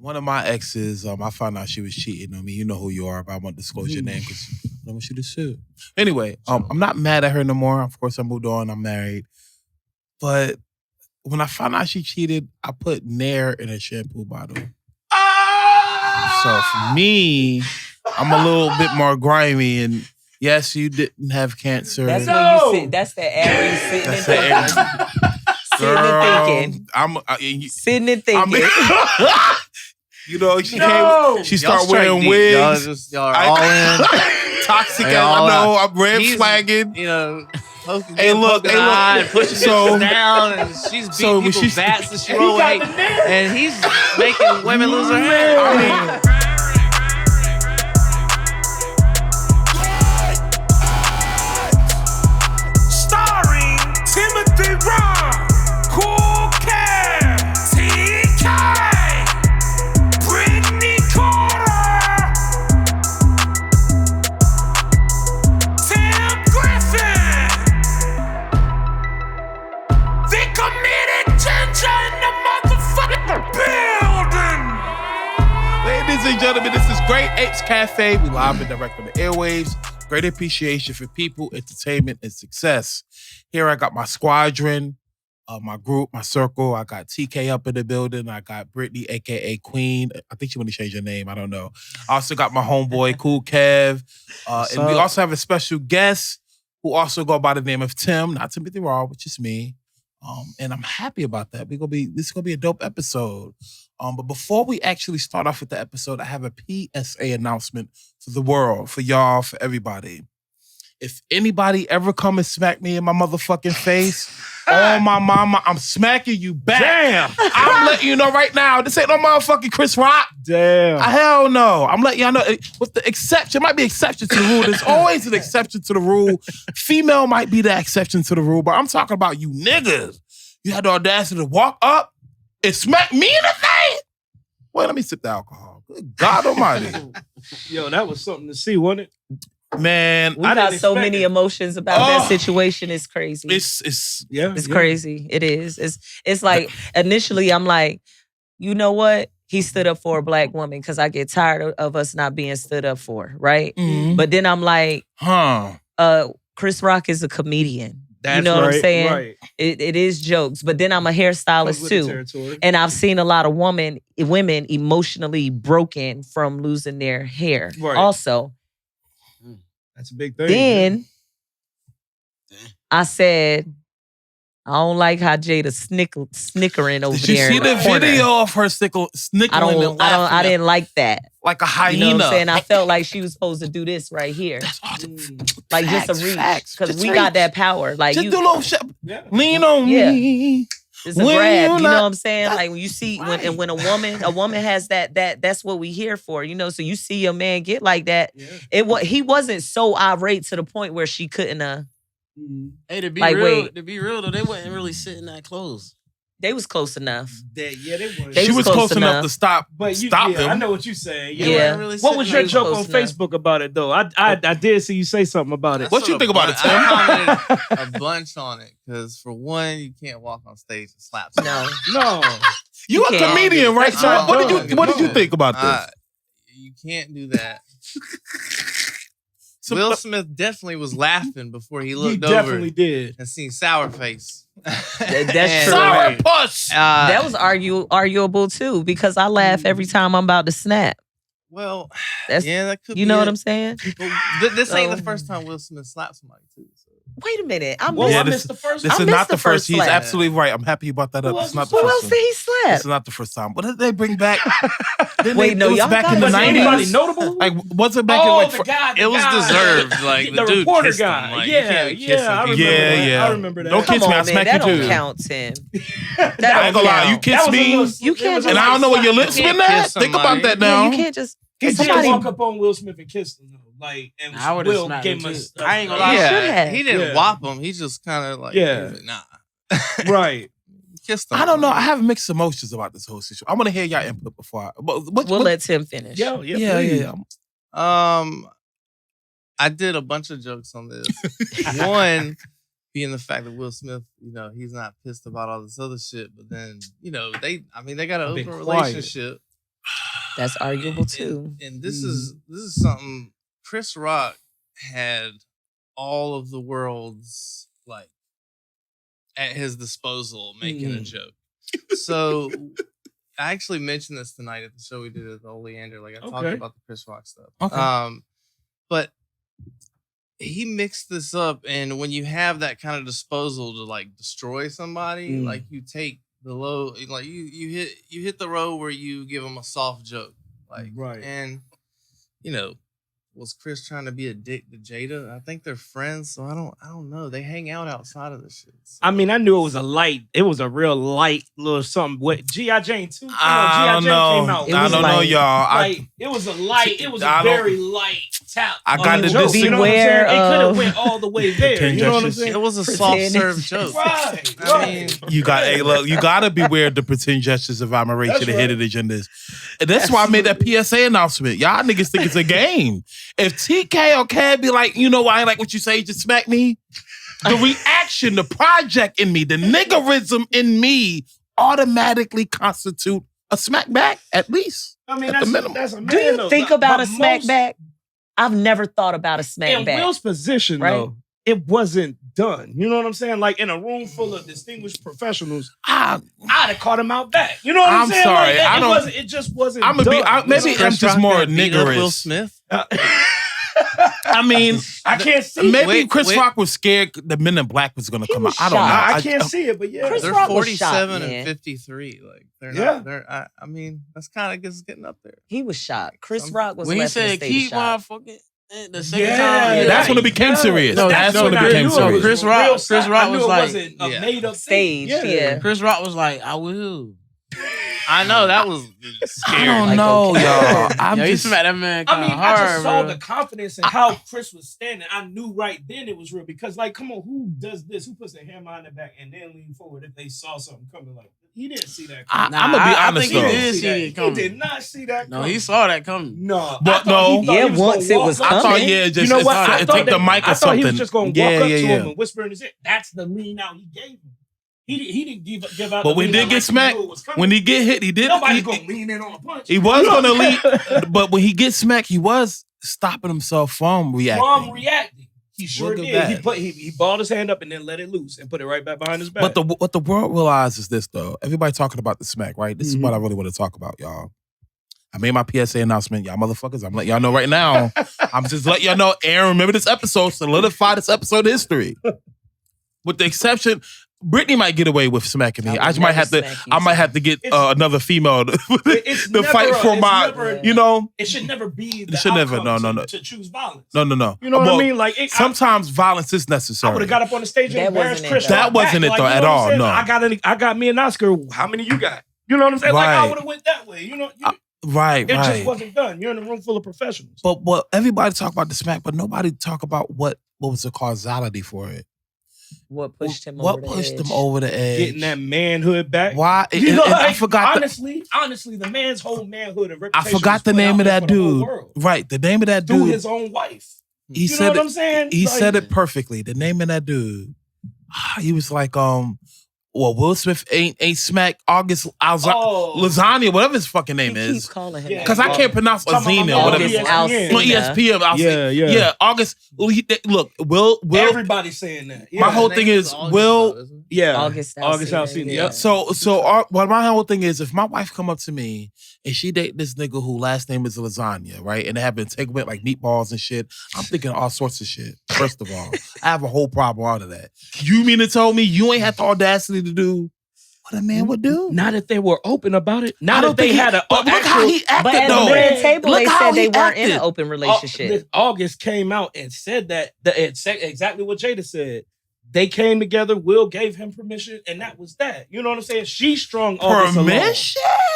One of my exes, I found out she was cheating on me. You know who you are, but I won't disclose your name because I don't want you to sue. Anyway, I'm not mad at her no more. Of course, I moved on. I'm married. But when I found out she cheated, I put Nair in a shampoo bottle. So for me, I'm a little bit more grimy. And yes, you didn't have cancer. That's where you sit. That's the Aries sitting and thinking. Sitting and thinking. You know, she started wearing wigs. Y'all are all in. Toxic as I know. I'm red flagging. You know, hey, look. Pushing bitches down, and she's beating people's bats and she roll weight, and he's making women lose their hair. I mean, starring Timothy Ron, Cool Cat, TK, Brittany Carter, Tym Griffin, the committed ginger in the motherfucking building. Ladies and gentlemen, this is Great Apes Cafe. We live and direct on the airwaves. Great appreciation for people, entertainment, and success. Here I got my squadron, my group, my circle. I got TK up in the building. I got Brittany, a.k.a. Queen. I think she want to change her name. I don't know. I also got my homeboy, Cool Kev. And we also have a special guest who also go by the name of Tim, not Timothy Raw, which is me. And I'm happy about that. This is gonna be a dope episode. But before we actually start off with the episode, I have a PSA announcement for the world, for y'all, for everybody. If anybody ever come and smack me in my motherfucking face, oh my mama, I'm smacking you back. Damn. I'm letting you know right now, this ain't no motherfucking Chris Rock. Damn. Hell no. I'm letting y'all know, with the exception, might be exception to the rule. There's always an exception to the rule. Female might be the exception to the rule, but I'm talking about you niggas. You had the audacity to walk up and smack me in the face. Wait, let me sip the alcohol. Good God almighty. Yo, that was something to see, wasn't it? Man, We got so many emotions about that situation. It's crazy. It's crazy. It is. It's like initially I'm like, you know what? He stood up for a black woman because I get tired of us not being stood up for, right? Mhm. But then I'm like, Chris Rock is a comedian. That's you know what I'm right, saying? right. It is jokes. But then I'm a hairstylist Comes with the too. territory. And I've seen a lot of women emotionally broken from losing their hair. Right. Also, That's a big thing. then I said, I don't like how Jada snickering over Did you there. see in the corner. video of her snickering and laughing I didn't like that. like a hyena? You know what I'm saying? I felt like she was supposed to do this right here. Like just a reach. Because we got that power. Like just you do a little shit. Lean on me. It's a When grab, you you know not- what I'm saying? Like when you see when a woman has that's what we here for, you know. So you see your man get like that. He wasn't so irate to the point where she couldn't hey, to be like, real, wait. to be real though, they wasn't really sitting that close. They was close enough. They were. They She was close enough to stop yeah, him. I know what you're saying. Yeah. Really What was your joke on close enough. Facebook about it, though? I did see you say something about it. What you think about it, Tim? I commented a bunch on it because for one, you can't walk on stage and slap someone. No. You a can't. comedian, right? That's So not what did you done. think about this? You can't do that. So- Will Smith definitely was laughing before he looked definitely over did. and seen sour face. That's true. Sour puss. That was arguable too, because I laugh every time I'm about to snap. Well, That's yeah, that could you be know it. what I'm saying? This ain't So- the first time Will Smith slapped somebody too. So. Wait a minute. I Well, missed, I this- missed the first This I is missed not the the first. first He's slap. absolutely right. I'm happy you brought that up. Who It's else not the who first else one. did he This slap? is not the first time. What did they bring back? Wait, no, it was y'all back got in the Was it. anybody 90s. notable? Like, was it back in Oh, like? the guy. It was deserved. Like the the dude reporter kissed him. guy. Like, you Yeah, can't kiss yeah, I him. remember Yeah, that. yeah. I remember that. Don't Come kiss me, on, I'll man. smack That you don't too. count, Tim. I ain't gonna lie. You That kiss was a me, little- You it can't was a just- and I don't know where your lips You been can't at. kiss Think about somebody. that Yeah, now. you can't just He did somebody. walk up on Will Smith and kissed him, though. Like, and I would've Will smacked gave him him too. a... I ain't gonna lie. lie. You should have. He didn't Yeah. whop him. He just kind of like, Yeah. he was like, nah. Right. Kissed him. I don't know. I have mixed emotions about this whole situation. I want to hear y'all input before. We'll let Tim finish. Yeah. I did a bunch of jokes on this. One being the fact that Will Smith, he's not pissed about all this other shit, but then, they got an I've been open quiet. relationship. That's arguable too. And this is something Chris Rock had all of the world's like at his disposal making a joke. So I actually mentioned this tonight at the show we did at the Oleander. Like I talked about the Chris Rock stuff. Okay. But he mixed this up, and when you have that kind of disposal to like destroy somebody, like you take the low, like you hit the road where you give them a soft joke, like and was Chris trying to be a dick to Jada? I think they're friends, so I don't know. They hang out outside of this shit. So. I mean, I knew it was a real light little something. What G.I. Jane 2? I don't know. I don't know, y'all. It was a light. It was a very light tap. I got to disagree. You know what I'm saying? It could have went all the way there. You know what I'm saying? It was a soft serve joke. Right. I mean, you got to beware of the pretend gestures of admiration and hidden agendas. And that's why I made that PSA announcement. Y'all niggas think it's a game. If TK or Cab be like, you know why I ain't like what you say, just smack me. The reaction, the project in me, the niggerism in me automatically constitute a smack back, at least. I mean, that's a man. Do you think about a smack back? I've never thought about a smack back. In Will's position, though, it wasn't done. You know what I'm saying? Like in a room full of distinguished professionals, I'd have caught him out back. You know what I'm saying? Sorry, like, it just wasn't done. Maybe I'm just more niggerous. Will Smith? I mean, I can't see. Maybe Chris Rock was scared the Men in Black was going to come out. I don't know. I can't see it, but yeah. Chris they're Rock 47 was shot, and 53. Like they're not. They're. I mean, that's kind of just getting up there. He was shot. Chris Rock was when left he in a said state keep of my shock. fucking. The second time, that's when it became serious. No, that's when it became serious. Chris Rock was like, a made up stage. Yeah. Chris Rock was like, I will. I know that was scary. I don't know, y'all. You smacked that man kind of hard, I just saw the confidence in how Chris was standing. I knew right then it was real because, like, come on, who does this? Who puts their hammer on the back and then lean forward if they saw something coming? Like, he didn't see that coming. I'm gonna be honest. I think though. he did see it coming. He did not see that coming. No, he saw that coming. No, but no. Yeah, once it was coming. I thought, just you know what? take the mic or something. I thought he was just going to walk up to him and whisper in his ear. That's the lean out he gave him. He didn't give out. But when he did get smacked, when he get hit, he did. Nobody's going to lean in on a punch. He was going to lean, but when he gets smacked, he was stopping himself from reacting. He sure did. He balled his hand up and then let it loose and put it right back behind his back. But what the world realizes is this, though. Everybody talking about the smack, right? This is what I really want to talk about, y'all. I made my PSA announcement. Y'all motherfuckers, I'm letting y'all know right now. I'm just letting y'all know, Aaron, remember this episode, solidify this episode history. With the exception... Brittany might get away with smacking me. I might have to get another female to fight for my. It should never be. It should never. No. To choose violence. No. You know what I mean? Like sometimes violence is necessary. I would have got up on the stage and embarrassed Chris. That wasn't it though at all. No. I got me an Oscar. How many you got? You know what I'm saying? Like I would have went that way. You know. Right. It just wasn't done. You're in a room full of professionals. But everybody talk about the smack, but nobody talk about what was the causality for it. What pushed him over the edge? Getting that manhood back. Why? I forgot. Honestly, the man's whole manhood and reputation. I forgot the name of that dude. Right, the name of that dude. To his own wife. He said what I'm saying? He said it perfectly. The name of that dude. He was like, Will Smith ain't smack August Lasagna, whatever his fucking name is. Calling him because I can't pronounce Lasagna or whatever. ESPN. Yeah. August. Look, Will. Everybody's saying that. Yeah. My whole thing is Will. August Alsina. Yeah. So my whole thing is, if my wife come up to me and she date this nigga who last name is Lasagna, right, and they have been taken with like meatballs and shit, I'm thinking all sorts of shit. First of all, I have a whole problem out of that. You mean to tell me you ain't had the audacity to do what a man would do? Not if they were open about it. Not if they had a. But look how he acted. But at the red table, they said they weren't in an open relationship. August came out and said that exactly what Jada said. They came together. Will gave him permission, and that was that. You know what I'm saying? She strung August along.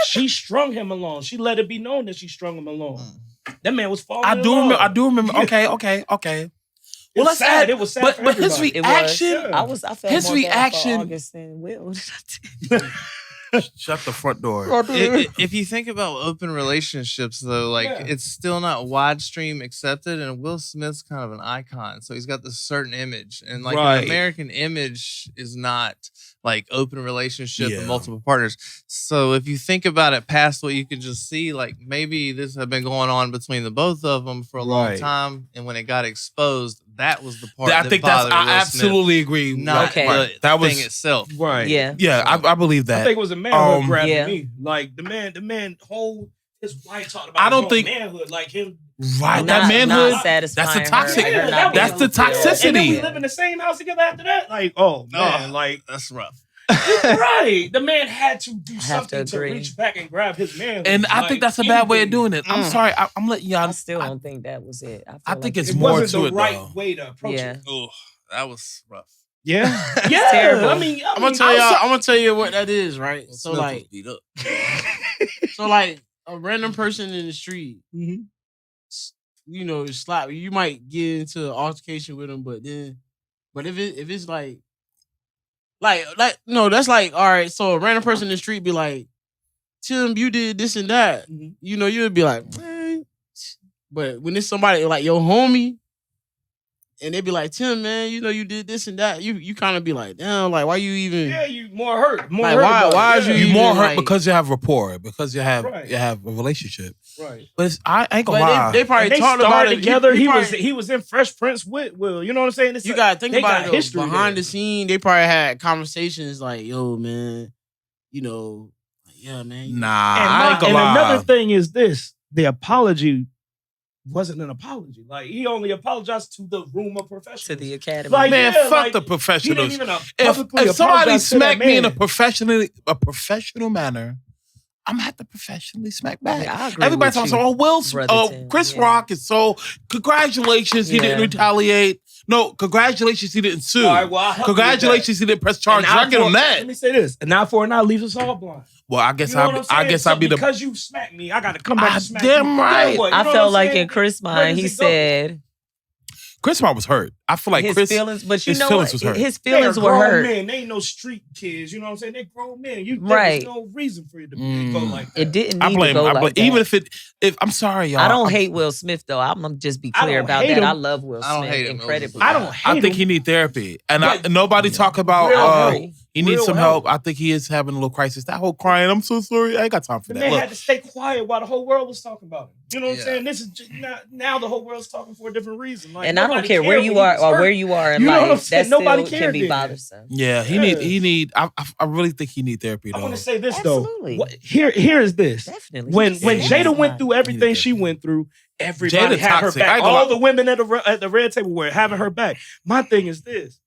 She strung him along. She let it be known that she strung him along. That man was falling. I do remember. Okay. Well, let's sad. It was sad. But his reaction. I felt his more reaction. for August than Will. Shut the front door. If you think about open relationships, though, like it's still not widestream accepted, and Will Smith's kind of an icon, so he's got this certain image, and like an American image is not like open relationship and multiple partners. So if you think about it past what you can just see, like maybe this had been going on between the both of them for a long time, and when it got exposed, that was the part. I think that's. I absolutely agree. Not the that was thing itself. Right. Yeah. I believe that. I think it was a manhood grab to me. Like the man whole his wife talked about. I don't think manhood like him. Right. That manhood. That's the toxic. That's the toxicity. And then we live in the same house together after that. Like, oh man, like that's rough. Right. The man had to do something to reach back and grab his man. And I think that's a bad way of doing it. I'm sorry. I'm letting y'all. I still don't think that was it. I think it's more to it, though. It wasn't the right way to approach it. Oh, that was rough. Yeah. Yeah. Terrible. I'm gonna tell y'all. I'm gonna tell you what that is, right? So like, beat up. so like a random person in the street, you know, slap you might get into an altercation with them, but if it's like no, that's like, all right. So a random person in the street be like, Tim, you did this and that. You know, you'd be like, man. But when it's somebody like your homie, and they be like, Tim, man, you know, you did this and that. You kind of be like, damn, like, why you even? Yeah, you more hurt. More like, hurt. Why is you more hurt because you have rapport, because you have a relationship. Right. But I ain't gonna lie. They probably talked about it together. He was in Fresh Prince with Will. You know what I'm saying? You gotta think about it though. Behind the scene, they probably had conversations like, yo, man, you know, like, yeah, man. Nah, I ain't gonna lie. And another thing is this: the apology wasn't an apology. Like, he only apologized to the room of professionals. To the academy. Like, man, fuck the professionals. He didn't even if somebody smacked me in a professional manner, I'm gonna have to professionally smack back. Yeah, I agree Everybody with talks you, about, Chris Rock is so, congratulations, he didn't retaliate. No, congratulations, he didn't sue. All right, well, congratulations, he didn't press charges. I get him that. Let me say this. And now for an eye leaves us all blind. Well, I guess I'll be the... Because you smacked me, I got to come back and smack damn you. right. I felt like in Chris' mind, he said... Chris Mark was hurt. I feel like his feelings, but you know what? His feelings were hurt. Men. They ain't no street kids. You know what I'm saying? They're grown men. Right. There's no reason for it to go like that. It didn't need to go like that. Even if I'm sorry, y'all. I don't hate Will Smith though. I'm gonna just be clear about that. I love Will Smith. I don't hate him incredibly. I think he need therapy, and nobody talk about. He needs some help. I think he is having a little crisis. That whole crying, I'm so sorry. I ain't got time for that. The man had to stay quiet while the whole world was talking about him. You know what I'm saying? This is just now the whole world's talking for a different reason. Like, and I don't care where you are or where you are in life. That still can be bothersome. Yeah, he need. I really think he need therapy though. I want to say this though. Absolutely. Here is this. Definitely. When Jada went through everything she went through, everybody had her back. All the women at the red table were having her back. My thing is this.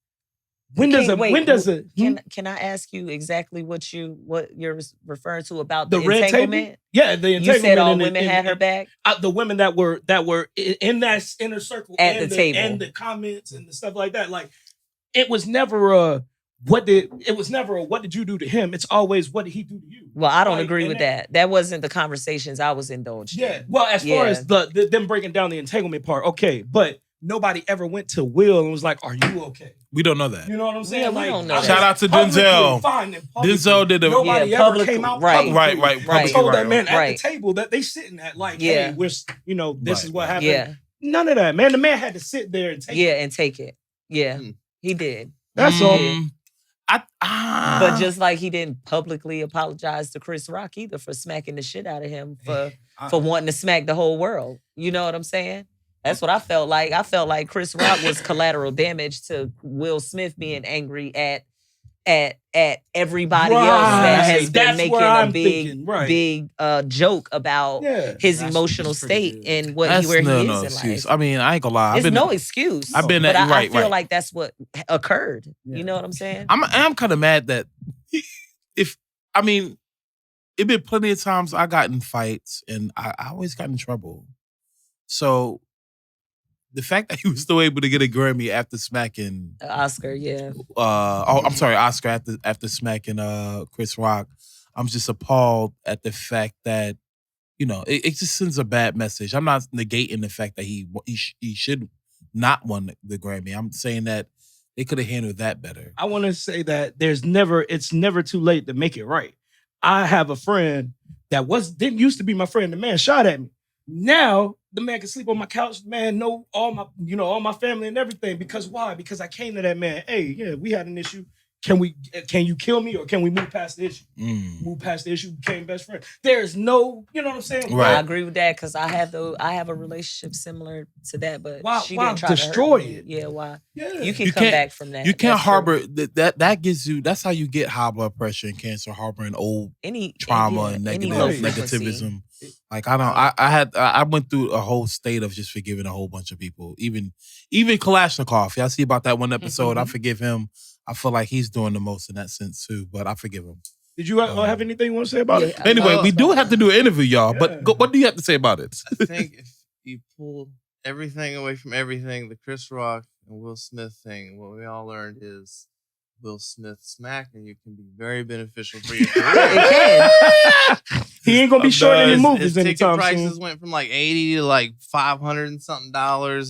Can I ask you exactly what you're referring to about the entanglement? Table? Yeah, the entanglement. You said all women had her back. The women that were in that inner circle at the table and the comments and the stuff like that. Like, it was never what did you do to him? It's always what did he do to you? Well, I don't agree with that. That wasn't the conversations I was indulged in. Yeah. Well, as far as them breaking down the entanglement part, okay, but nobody ever went to Will and was like, "Are you okay?" We don't know that. You know what I'm saying? Yeah, we don't know. Shout out to Denzel. Denzel did the nobody ever came out right. Told that man at the table that they sitting at like, hey, we're this is what happened. Yeah. None of that, man. The man had to sit there and take it. Yeah, and take it. Yeah, he did. That's all. But just like he didn't publicly apologize to Chris Rock either for smacking the shit out of him for wanting to smack the whole world. You know what I'm saying? That's what I felt like. I felt like Chris Rock was collateral damage to Will Smith being angry at everybody else that has been making a big joke about his emotional state and where he is in excuse. life. I mean, I ain't gonna lie. It's no excuse. I've been I feel like that's what occurred. Yeah. You know what I'm saying? I'm kind of mad that it been plenty of times I got in fights and I always got in trouble. So the fact that he was still able to get a Grammy after smacking Oscar, Oscar after smacking Chris Rock, I'm just appalled at the fact that it just sends a bad message. I'm not negating the fact that he should not won the Grammy. I'm saying that they could have handled that better. I want to say that it's never too late to make it right. I have a friend that didn't used to be my friend. The man shot at me. Now the man can sleep on my couch. The man know all my family and everything. Because why? Because I came to that man. Hey, yeah, we had an issue. Can you kill me or can we move past the issue? Move past the issue, became best friend. There's no, you know what I'm saying? Right. I agree with that because I have a relationship similar to that, but she didn't try destroy to hurt me. it? Yeah, why? Yeah. You can come back from that. You can't That's harbor true. that gives you. That's how you get high blood pressure and cancer, harboring old trauma and negativism. Like I went through a whole state of just forgiving a whole bunch of people. Even Kalashnikov. Y'all see about that one episode? I forgive him. I feel like he's doing the most in that sense too, but I forgive him. Did you have anything you want to say about it? Anyway, we do have to do an interview, y'all. Yeah. But what do you have to say about it? I think if you pull everything away from everything, the Chris Rock and Will Smith thing, what we all learned is Will Smith smacking you can be very beneficial for your career. It can. He ain't gonna be short any movies his ticket anytime prices soon. went from like $80 to like $500 and something.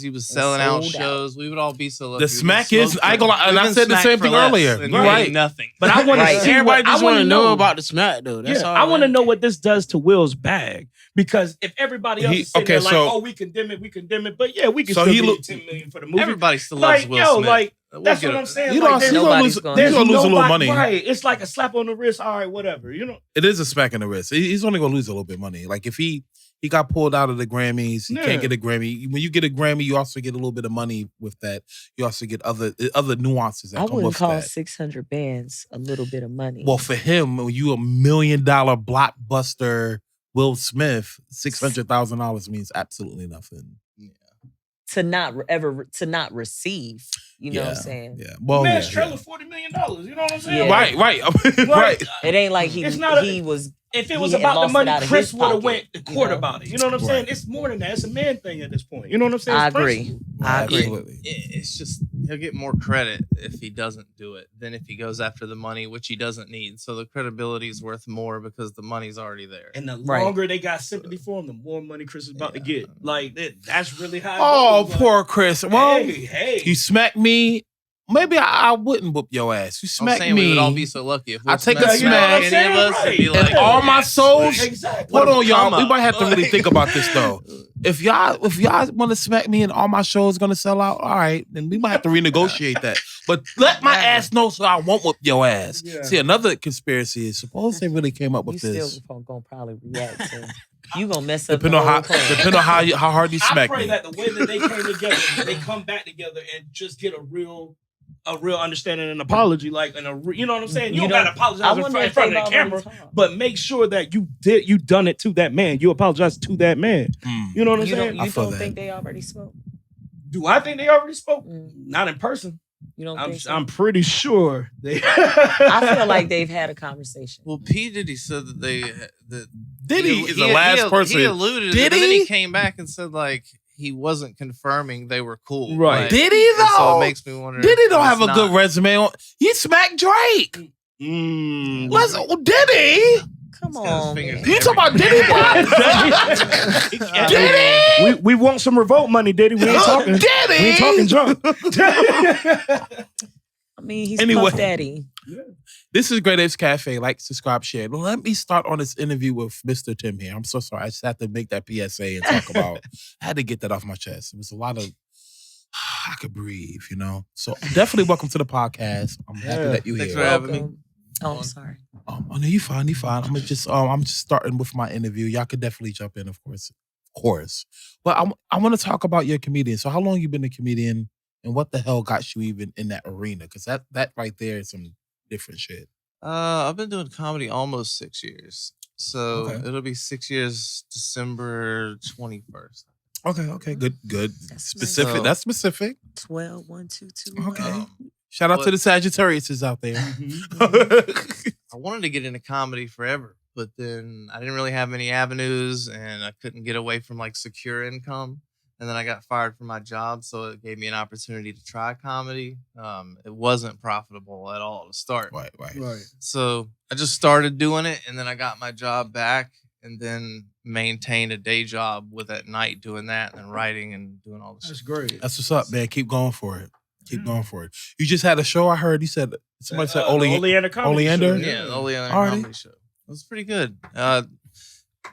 He was selling out shows. We would all be so lucky. The smack is, I ain't gonna lie, and I said the same thing earlier. You're right. Nothing. But I want to see everybody just want to know about the smack though. That's all. I want to know what this does to Will's bag. Because if everybody else is sitting there like, we condemn it, but yeah, we can still get $10 million for the movie. Everybody still loves Will Smith. That's what I'm saying. You're gonna lose a little money. Right. It's like a slap on the wrist. All right, whatever. You know. It is a smack in the wrist. He's only gonna lose a little bit of money. Like if he got pulled out of the Grammys, he can't get a Grammy. When you get a Grammy, you also get a little bit of money with that. You also get other nuances that come with that. I wouldn't call 600 bands a little bit of money. Well, for him, when you $1 million blockbuster Will Smith, $600,000 means absolutely nothing. Yeah. To not receive. You know what I'm saying? Yeah. Well, man's trailer $40 million. You know what I'm saying? Yeah. Right. Right. It ain't like he was. If it was about the money, Chris would have went to court about it. You know what I'm saying? It's more than that. It's a man thing at this point. You know what I'm saying? I agree. Absolutely. It's just he'll get more credit if he doesn't do it than if he goes after the money, which he doesn't need. So the credibility is worth more because the money's already there. And the longer they got sympathy for him, the more money Chris is about to get. Like that's really high. Oh, poor Chris. Well, you smack me. Maybe I wouldn't whoop your ass. You smack me. We would all be so lucky if I take a smack. Any of us would be like, all my souls. Exactly. Hold on, y'all. We might have to really think about this though. If y'all want to smack me and all my shows gonna sell out, all right, then we might have to renegotiate that. But let my ass know so I won't whoop your ass. Yeah. See, another conspiracy is suppose they really came up with this. You still gonna probably react to. You gonna mess up. Depending on how hard you smack me. I pray that the way that they came together, they come back together and just get a real understanding and apology, you know what I'm saying? You don't gotta apologize in front of the camera, but make sure that you done it to that man. You apologize to that man. You know what I'm saying? You don't think they already spoke? Do I think they already spoke? Not in person. You don't think so? I'm pretty sure they. I feel like they've had a conversation. Well, P. Diddy said that Diddy is the last person. He alluded to it, and then he came back and said like he wasn't confirming they were cool. Right. Like, Did he though? So it makes me wonder. Diddy don't have a good resume. He smacked Drake. Did he? Come on. You talking about Diddy? Diddy? We want some revolt money, Diddy. We ain't talking. Diddy? We ain't talking junk. I mean, he's Puff Daddy. Yeah. This is Great Apes Cafe. Like, subscribe, share. Let me start on this interview with Mr. Tim here. I'm so sorry. I just had to make that PSA and talk about. I had to get that off my chest. It was a lot of. I could breathe, you know. So definitely welcome to the podcast. I'm happy that you're here. Thanks for having me. Oh, I'm sorry. Oh no, you fine. I'm just starting with my interview. Y'all could definitely jump in, of course. But I want to talk about your comedian. So how long you been a comedian, and what the hell got you even in that arena? Because that right there is some different shit. I've been doing comedy almost 6 years. So it'll be 6 years December 21st. Okay, good. Specific. Nice. That's specific. 12, 1, 2, 2. Okay. Shout out to the Sagittariuses out there. I wanted to get into comedy forever, but then I didn't really have many avenues, and I couldn't get away from like secure income. And then I got fired from my job, so it gave me an opportunity to try comedy. It wasn't profitable at all to start. Right. So I just started doing it, and then I got my job back, and then maintained a day job with at night doing that, and then writing and doing all this. That's great. That's what's up, man. Keep going for it. You just had a show. I heard you said somebody said Oleander Yeah, the Oleander Alrighty. comedy show. was pretty good.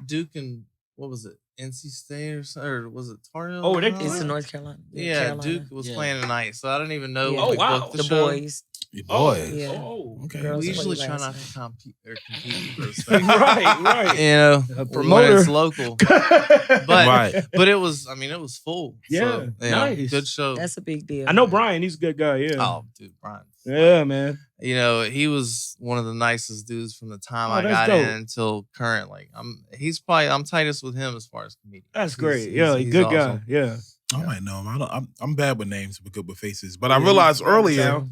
Duke and what was it? NC State or was it Tar Heels? Oh, they It's in North Carolina. Yeah, Carolina. Duke was playing tonight, so I didn't even know. Yeah. Oh, we wow. booked The show. boys. Your boys. Yeah. Oh, Okay. Girls We played usually try last not night. to compete with those things. right. You know, A when promoter. it's local. But Right. But it was full. Yeah, So, nice. Good show. That's a big deal. I know Brian. He's a good guy. Yeah. Oh, dude, Brian. Yeah, man. You know, he was one of the nicest dudes from the time Oh, I that's got dope. in until current. Like, I'm tightest with him as far as comedian. That's great. Yeah, he's good awesome. guy. Yeah. I might know him. I'm bad with names, but good with faces. But I realized earlier,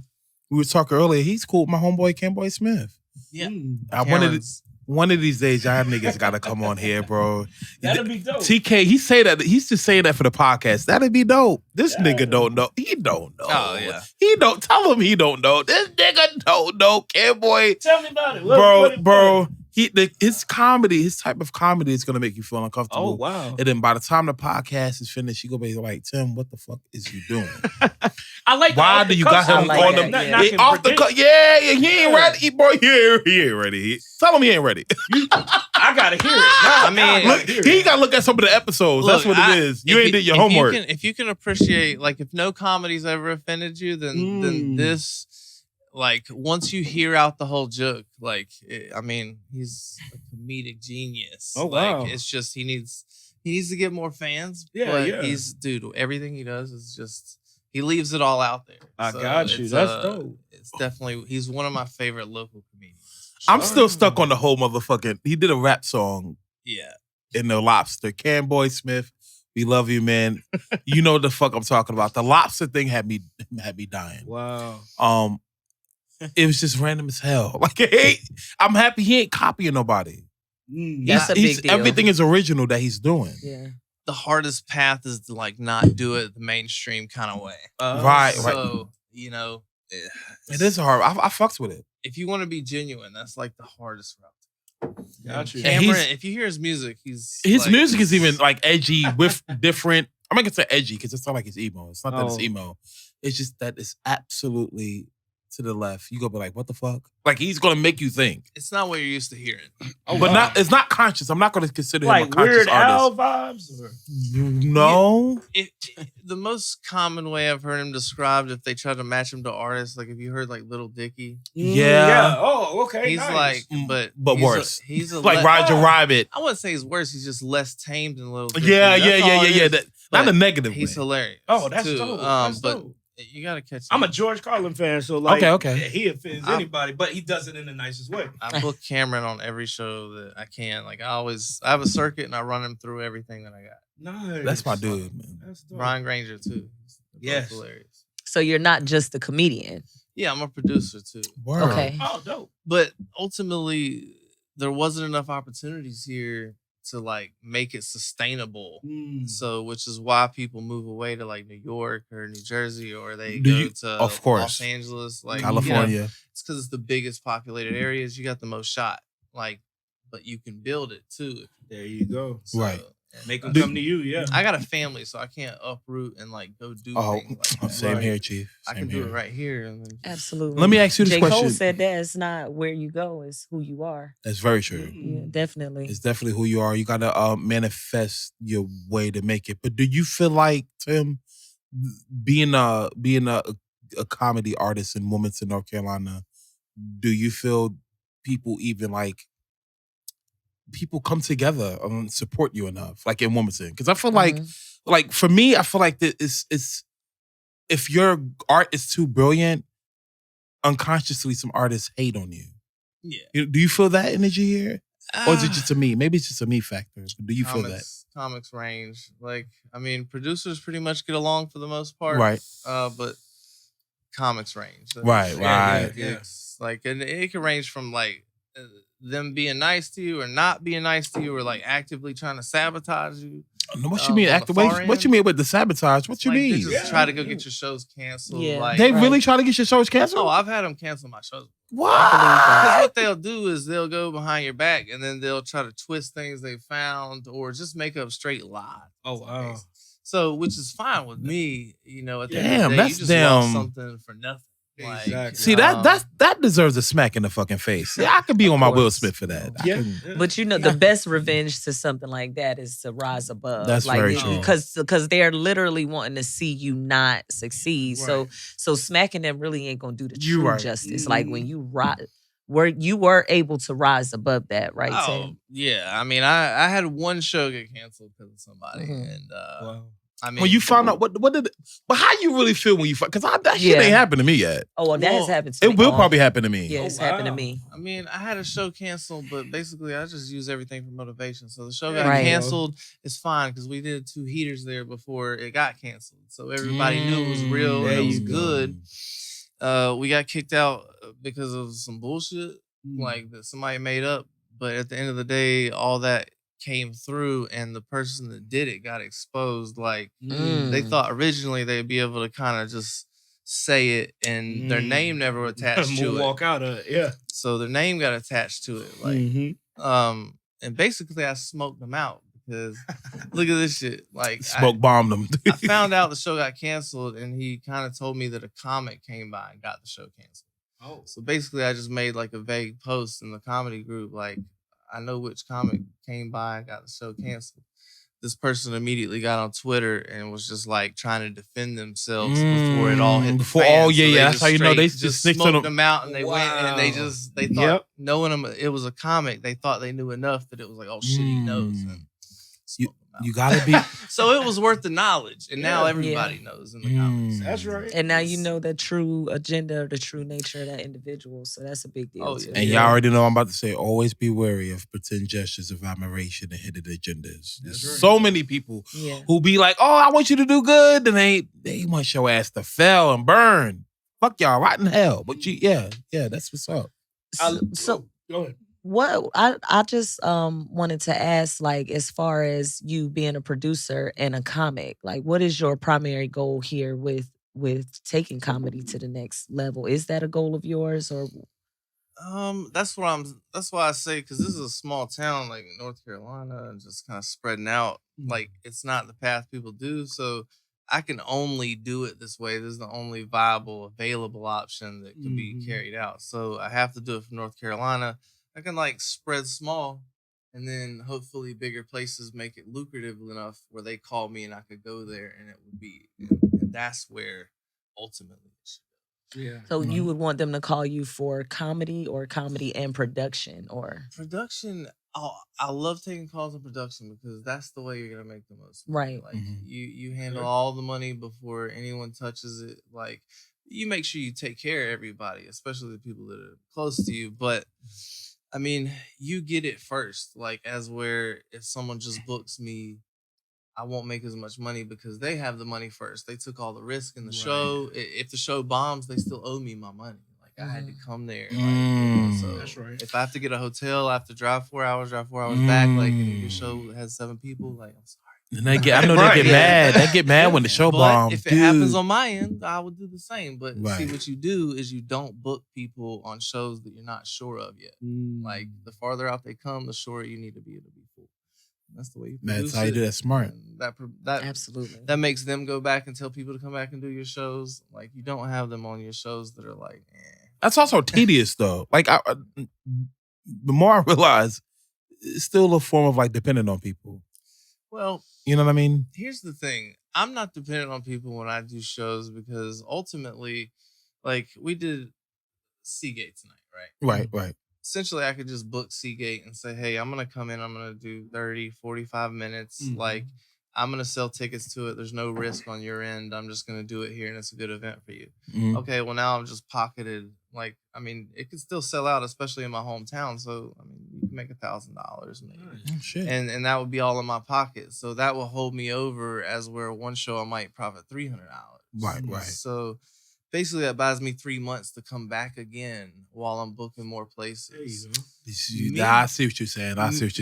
we were talking earlier, he's cool with my homeboy Kenboy Smith. Yeah. Mm. One of these days, y'all niggas gotta come on here, bro. That'd be dope. TK, he's just saying that for the podcast. That'd be dope. This nigga don't know. He don't know. Oh, yeah. He don't tell him he don't know. This nigga don't know. Kenboy, Tell me about it. bro. His comedy, his type of comedy is gonna make you feel uncomfortable. Oh, wow. And then by the time the podcast is finished, you gonna be like, Tim, what the fuck is you doing? I like Why do you got him like on that, the yeah. he off the cut? Yeah, he ain't ready, boy. He ain't ready. Tell him he ain't ready. I gotta hear it. I mean, Look, he gotta look at some of the episodes. That's what it is. You ain't did your homework. If you can appreciate, like, if no comedy's ever offended you, then this, like, once you hear out the whole joke, like, I mean, he's a comedic genius. Oh, like, wow. it's just he needs to get more fans. Yeah, but yeah. everything he does is just he leaves it all out there. I So got you. it's, That's dope. It's definitely he's one of my favorite local comedians. I'm still stuck on the whole motherfucking. He did a rap song Yeah. in The Lobster. Kenboy Smith, we love you, man. You know what the fuck I'm talking about. The lobster thing had me dying. Wow. It was just random as hell. Like, I'm happy he ain't copying nobody. That's a big deal. Everything is original that he's doing. Yeah. The hardest path is to, like, not do it the mainstream kind of way. Right. So, you know, It is hard. I fucks with it. if you want to be genuine, that's like the hardest route. Got you. And Cameron, if you hear his music, His like, music is even like edgy with different. I'm not gonna say edgy because it's not like it's emo. It's not that it's emo. It's just that it's absolutely to the left. You go be like, what the fuck? Like he's gonna make you think. It's not what you're used to hearing. But it's not conscious. I'm not gonna consider him a Like conscious Weird artist. Al vibes? Or? No. The most common way I've heard him described, if they try to match him to artists, like if you heard like Little Dicky, Yeah. Oh, okay. he's nice. like, But he's worse. He's a Like Roger Rabbit. I wouldn't say he's worse. He's just less tamed than Little Dicky. Yeah. That's all it is. That, not But a negative He's way. hilarious. Oh, that's too. dope. That's but dope. you gotta catch. I'm a him. George Carlin fan, so like, Okay. he offends anybody, but he does it in the nicest way. I book Cameron on every show that I can. Like I have a circuit and I run him through everything that I got. Nice. That's my dude, man. That's dope. Brian Granger too. They're both Yes. hilarious. So you're not just a comedian. Yeah, I'm a producer too. Word. Okay. Oh, dope. But ultimately, there wasn't enough opportunities here to like make it sustainable. So, which is why people move away to like New York or New Jersey, or they go to of course. Los Angeles, like California. You know, it's because it's the biggest populated areas. You got the most shot, like, but you can build it too. There you go. So, Right. Make them come to you, yeah. I got a family, so I can't uproot and like go do things like that. Same here, Chief. I Same can do here. it right here. And then Absolutely. Let me ask you this J. question. Cole said that it's not where you go, it's who you are. That's very true. Yeah, definitely. It's definitely who you are. You gotta manifest your way to make it. But do you feel like, Tim, being a comedy artist in Wilmington, North Carolina, do you feel people even like people come together and support you enough, like in Wilmington? Because I feel like for me, I feel like that it's if your art is too brilliant, unconsciously some artists hate on you. yeah. Do you feel that energy here? Or is it just a me? Maybe it's just a me factor. But do you feel that? Comics range. Like, I mean, producers pretty much get along for the most part. Right. But comics range. Right, right. It's like, and it can range from like them being nice to you or not being nice to you or like actively trying to sabotage you. What you mean? on the far What you end. mean with the sabotage? What you Like, mean? They just try to go get your shows canceled. Yeah. Like, They really try to get your shows canceled? Oh, I've had them cancel my shows. What? Because what they'll do is they'll go behind your back and then they'll try to twist things they found or just make up straight lies. Oh, wow. So, which is fine with me, you know. At the end Damn, of the day, that's you just lost damn- something for nothing. Like, Exactly. See, that deserves a smack in the fucking face. Yeah, I could be on my Will Smith for that. Yeah. But the best revenge to something like that is to rise above. That's very true. Because they're literally wanting to see you not succeed. Right. So smacking them really ain't gonna do the You true right. justice. Like when you were able to rise above that, right? Oh, Tim? yeah. I mean, I had one show get canceled because of somebody, Mhm. and Wow. I mean, When you found out, what did it, but how you really feel when you find, because that shit Yeah. ain't happened to me yet. Oh, well, that has Well, happened to me. It will probably happen to me. Yeah, it's happened to wow. me. I mean, I had a show canceled, but basically, I just use everything for motivation. So the show There got you go. canceled. It's fine because we did 2 heaters there before it got canceled, so everybody knew it was real There and it was you go. good. We got kicked out because of some bullshit Mm. like that somebody made up. But at the end of the day, all that came through, and the person that did it got exposed. Like they thought originally they'd be able to kind of just say it, and their name never attached to it. Walk out of it. Yeah. So their name got attached to it. Like, Mhm. and basically I smoked them out because look at this shit. Like Smoke bombed them. I found out the show got canceled, and he kind of told me that a comic came by and got the show canceled. Oh. So basically I just made like a vague post in the comedy group, like, I know which comic came by and got the show canceled. This person immediately got on Twitter and was just like trying to defend themselves before it all hit the Before fan. all, So yeah, they yeah, that's just how you know they straight just snitched on smoked them. them out, and they went and they Wow. they thought, Yep. knowing them it was a comic, they thought they knew enough that it was like, oh shit, he knows. And smoked them out. You gotta be. So it was worth the knowledge, and now Yeah. everybody knows in the comments. That's right. And now you know the true agenda, the true nature of that individual. So that's a big deal. Oh, too. And y'all already know I'm about to say, always be wary of pretend gestures of admiration and hidden agendas. There's right. so many people Yeah. who be like, oh, I want you to do good. And they want your ass to fail and burn. Fuck y'all right in hell. But yeah, that's what's up. So Go ahead. what I just wanted to ask, like, as far as you being a producer and a comic, like, what is your primary goal here with taking comedy to the next level? Is that a goal of yours, or That's why I say, because this is a small town like in North Carolina and just kind of spreading out. Like, it's not the path people do. So I can only do it this way. This is the only viable, available option that could be carried out. So I have to do it from North Carolina. I can like spread small, and then hopefully bigger places make it lucrative enough where they call me and I could go there, and it would be, and that's where ultimately it should go. Yeah. so you would want them to call you for comedy and production, or Production, I love taking calls on production because that's the way you're gonna make the most money. Right. Like you handle all the money before anyone touches it. Like, you make sure you take care of everybody, especially the people that are close to you. But I mean, you get it first. Like, as where if someone just books me, I won't make as much money because they have the money first. They took all the risk in the show. If the show bombs, they still owe me my money. Like, I had to come there. Like, so That's right. if I have to get a hotel, I have to drive 4 hours back. Like, and your show has 7 people. Like, I'm sorry. And I know they get mad. They get mad when the show But bombs. if it happens on my end, I would do the same. But see, Right. what you do is you don't book people on shows that you're not sure of yet. Like, the farther out they come, the shorter you need to be to be full. That's the way you produce That's how you do that. Smart. And that absolutely. that makes them go back and tell people to come back and do your shows. Like, you don't have them on your shows that are like, That's also tedious though. Like, the more I realize, it's still a form of like depending on people. Well, You know what I mean? here's the thing. I'm not dependent on people when I do shows because ultimately, like, we did Seagate tonight, right? Right. Essentially, I could just book Seagate and say, hey, I'm going to come in. I'm going to do 30, 45 minutes. Like, I'm going to sell tickets to it. There's no risk on your end. I'm just going to do it here, and it's a good event for you. Okay, well, now I'm just pocketed. Like, I mean, it could still sell out, especially in my hometown. So, I mean, you can make $1,000 maybe. Oh, shit. And that would be all in my pocket. So that will hold me over, as where one show I might profit $300. Right. So basically that buys me 3 months to come back again while I'm booking more places. There you go. I see what you're saying.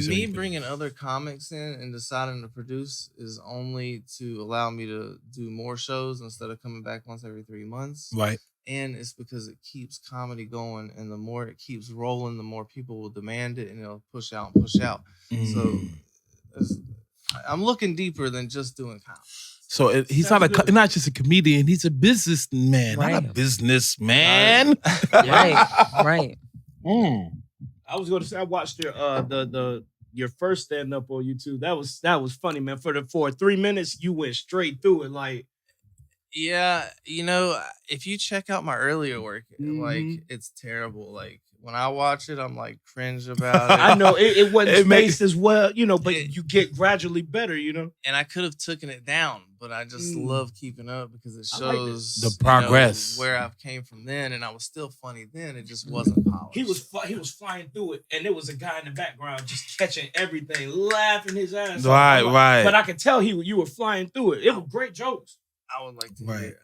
Me bringing other comics in and deciding to produce is only to allow me to do more shows instead of coming back once every 3 months. Right. And it's because it keeps comedy going, and the more it keeps rolling, the more people will demand it, and it'll push out and push out. So I'm looking deeper than just doing comedy. So he's not just a comedian. He's a businessman, not a businessman. Right. I was going to say I watched your first stand up on YouTube. That was funny, man. For 3 minutes, you went straight through it, like. Yeah, if you check out my earlier work, like it's terrible. Like when I watch it, I'm like cringe about it. I know it wasn't spaced as well, but you get gradually better, And I could have taken it down, but I just love keeping up because it shows the progress where I came from then, and I was still funny then. It just wasn't polished. He was flying through it, and there was a guy in the background just catching everything, laughing his ass off. Right. But I could tell you were flying through it. It was great jokes. I would like to Right. hear it.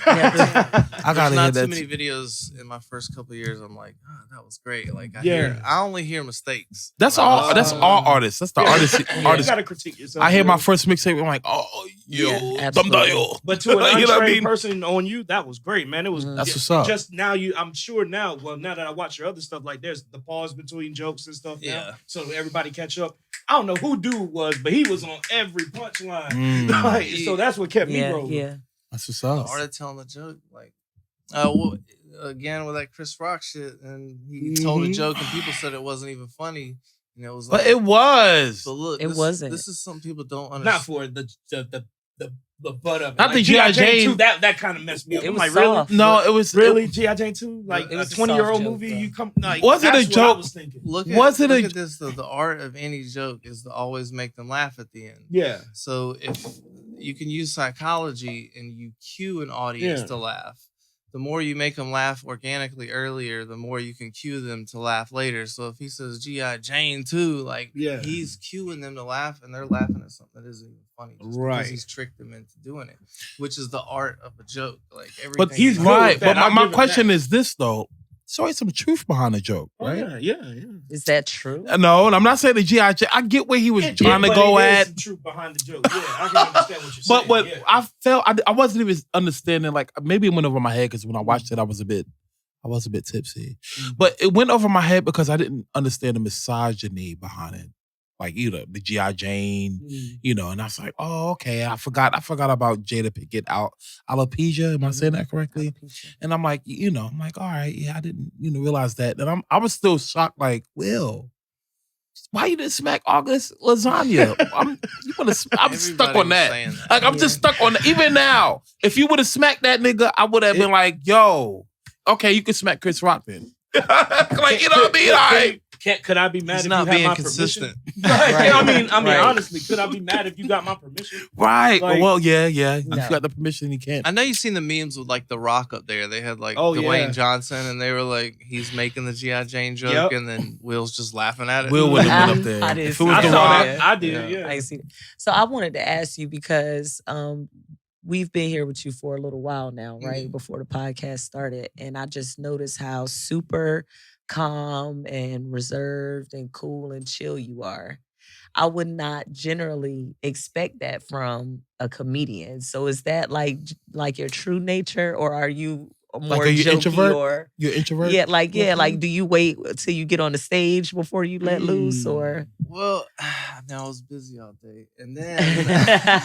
I gotta hear not that. too many videos in my first couple of years. I'm like, that was great. Like, Yeah. I only hear mistakes. That's all. That's all artists. That's the artist. You Artist. gotta critique yourself. I hear my first mixtape. I'm like, absolutely. But to an untrained You know what I mean? person on you, that was great, man. It was That's what's up. Just now, I'm sure now. Well, now that I watch your other stuff, like there's the pause between jokes and stuff. Yeah. Now, so everybody catch up. I don't know who dude was, but he was on every punchline. So that's what kept me rolling. Yeah. That's what's up. The art of telling the joke, like, again with that Chris Rock shit, and he told a joke, and people said it wasn't even funny. And it was like, But it was. But look, It wasn't. This is something people don't understand. Not for the butt of it. Not the G.I. Jane 2, that kind of messed me up. It I'm was like, soft. really? No, it was Really? G.I. Jane 2? Like It was a a soft 20-year-old joke, movie? bro. You come like Was it a that's what I joke? was thinking. Look at this though. The art of any joke is to always make them laugh at the end. Yeah. So if you can use psychology and you cue an audience Yeah. to laugh, the more you make them laugh organically earlier, the more you can cue them to laugh later. So if he says G.I. Jane 2, like he's cueing them to laugh, and they're laughing at something that isn't even funny. Just because he's tricked them into doing it, which is the art of a joke. Like everything. But he's right. But I'll my give it question that. is this though. So it's some truth behind the joke, right? Oh, yeah. Is that true? No, and I'm not saying the G.I. Jane. I get where he was trying to but go it is at. some truth behind the joke. Yeah, I can understand what you're saying. But what yeah. I felt, I wasn't even understanding. Like maybe it went over my head because when I watched it, I was a bit tipsy. But it went over my head because I didn't understand the misogyny behind it. Like the G.I. Jane, and I was like, oh, okay. I forgot about Jada Pinkett alopecia. Am I saying that correctly? And I'm like, I'm like, all right, yeah, I didn't, realize that. And I was still shocked. Like, Will, why you didn't smack August lasagna? I'm stuck on that. Like, I'm just stuck on that. Even now, if you would have smacked that nigga, I would have been like, yo, okay, you can smack Chris Rock then. Like, you know what I mean? All right. Could I be mad He's if not you had being my consistent. permission? Right. I mean, Right. honestly, could I be mad if you got my permission? Right. Like- Well, yeah. You No. got the permission, you can't. I know you've seen the memes with like The Rock up there. They had like Oh, Dwayne yeah. Johnson, and they were like, he's making the G.I. Jane joke, Yep. and then Will's just laughing at it. Will would have went up there. I didn't If it was see The that. Rock, Yeah. I did, yeah. I see. So I wanted to ask you because we've been here with you for a little while now, right? Before the podcast started. And I just noticed how super calm and reserved and cool and chill you are. I would not generally expect that from a comedian. So is that like your true nature, or are you more are you jokey introvert? or You're an introvert? like do you wait till you get on the stage before you let loose, or Well, now I was busy all day, and then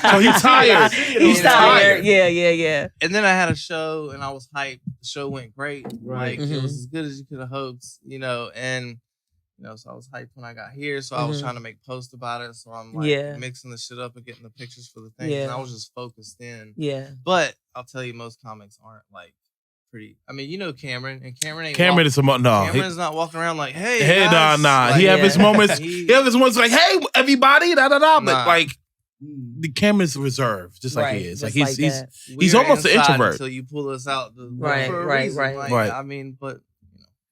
So he's tired. he's tired? Yeah. and then I had a show, and I was hyped. The show went great. Right. Like it Mhm. was as good as you could have hoped, and so I was hyped when I got here. So I was Mhm. trying to make posts about it. So I'm like Yeah. mixing the shit up and getting the pictures for the thing. Yeah. And I was just focused in. Yeah. But I'll tell you, most comics aren't like pretty. I mean, Cameron, and Cameron ain't. Cameron is no. Cameron's not walking around like, hey, Hey, guys. nah. Like, He have his moments. he- He have his moments like, hey, everybody, da. But Nah. like, the Cameron's reserved, just like he is. Like just he's that. he's we're almost an inside introvert. until you pull us out. Right, for a right, reason. right. Like, Right. I mean, but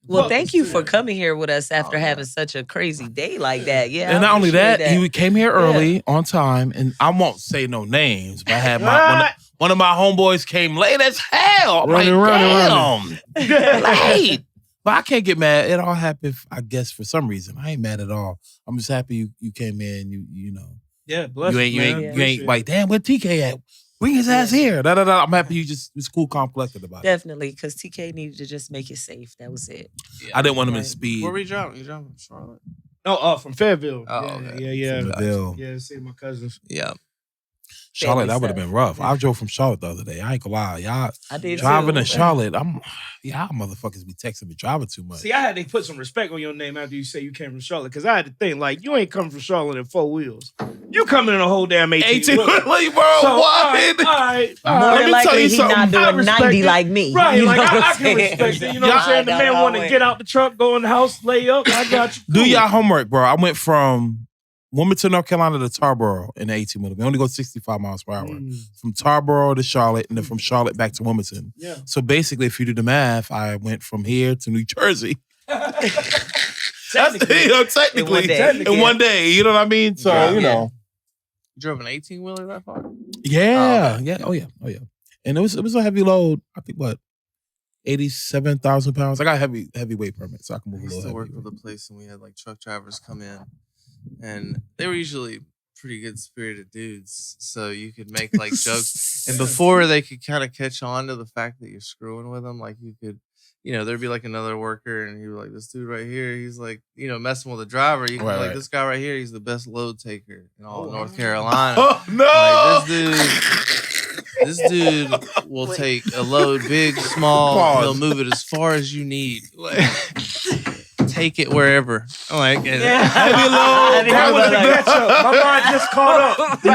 Well, Fuck, thank you let's for do that. coming here with us after Oh, having yeah. such a crazy day like that. Yeah. and I not only appreciate that, he came here early on time, and I won't say no names, but I had one of my homeboys came late as hell. I'm Running. like, damn, late. But I can't get mad. It all happened, I guess, for some reason. I ain't mad at all. I'm just happy you came in. You know, Yeah, bless you ain't like, damn, where TK at? Bring his ass here. Da. I'm happy you just was cool, calm, collected about it. Definitely, because TK needed to just make it safe. That was it. I didn't want him in Right. speed. where we driving? You driving from Charlotte? Oh, from Fairville. Oh, yeah, okay. yeah. Bill. Yeah, see my cousins. Yeah. Charlotte, that would have stuff. been rough. I drove from Charlotte the other day. I ain't gonna lie. Y'all I did driving too. to Charlotte, y'all motherfuckers be texting me driving too much. See, I had to put some respect on your name after you say you came from Charlotte, because I had to think, like, you ain't coming from Charlotte in 4 wheels. You coming in a whole damn 18 bro. So, What? all right. More Let than me tell likely, you he's something. not I doing respect 90 it. like me. Right, You know like, what I'm I can saying? respect it. You know what I'm saying? The I man don't want to know. get out the truck, go in the house, lay up. I got you. Do Cool. y'all homework, bro. I went from Wilmington, North Carolina to Tarboro in the 18-wheeler. We only go 65 miles per hour. From Tarboro to Charlotte, and then from Charlotte back to Wilmington. Yeah. So basically, if you do the math, I went from here to New Jersey. Technically. Technically. In one day. You know what I mean? So, Yeah. you know. You drove an 18-wheeler that far? Yeah. Oh, okay. Yeah. Oh, yeah. And it was a heavy load. I think, 87,000 pounds. I got a heavyweight permit, so I can move I a used little to work heavy. with a place and we had like truck drivers come in, and they were usually pretty good spirited dudes. So you could make like jokes, and before they could kind of catch on to the fact that you're screwing with them, like you could, there'd be like another worker, and you were like, this dude right here, he's like, messing with a driver. You can be like, this guy right here, he's the best load taker in all of North Carolina. Oh, no! Like, this dude will take a load, big, small. Pause. He'll move it as far as you need. Take it wherever. Like, Heavy load. That was the catch-up. My mind just caught up. No.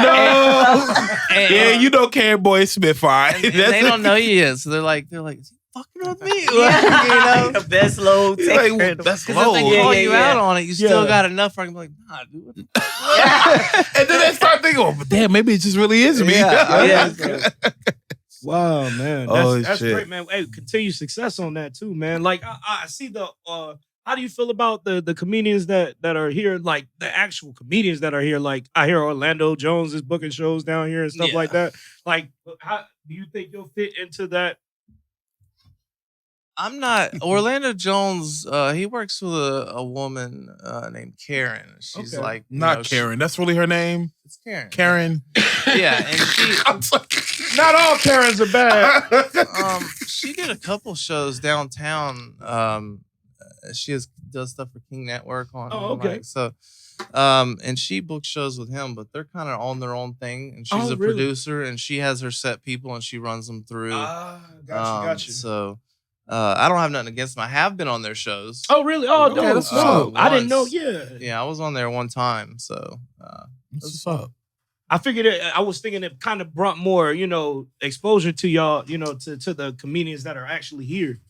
Yeah, you know Karen Boy Smith, fine. And they don't know you yet, so they're like, is he fucking with me? The best load taker. Like, that's Because if they low. call you out on it, you still got enough. I can be like, nah, dude. What the fuck? And then they start thinking, but damn, maybe it just really is me. Wow, man. Oh, That's shit. great, man. Hey, continue success on that too, man. Like I see the how do you feel about the comedians that are here, like the actual comedians that are here? Like I hear Orlando Jones is booking shows down here and stuff like that. Like, how do you think you'll fit into that? I'm not. Orlando Jones, he works with a woman named Karen. She's like, Not Karen. That's really her name? It's Karen. Karen. Yeah, and she... Not all Karens are bad. She did a couple shows downtown. She does stuff for King Network on. okay. And she books shows with him, but they're kind of on their own thing. And she's a producer, and she has her set people, and she runs them through. Gotcha. So I don't have nothing against them. I have been on their shows. Oh, really? Oh, Okay, no. that's what's up. I didn't know. Once. Yeah. Yeah, I was on there one time. So What's up? I figured I was thinking it kind of brought more, exposure to y'all, to the comedians that are actually here.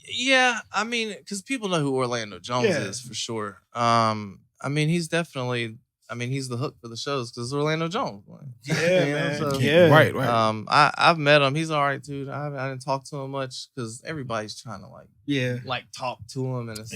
yeah, I mean, because people know who Orlando Jones is for sure. I mean, he's definitely. I mean, he's the hook for the shows because Orlando Jones. Man. So, Yeah. Right. I've met him. He's all right, dude. I didn't talk to him much because everybody's trying to talk to him, and it's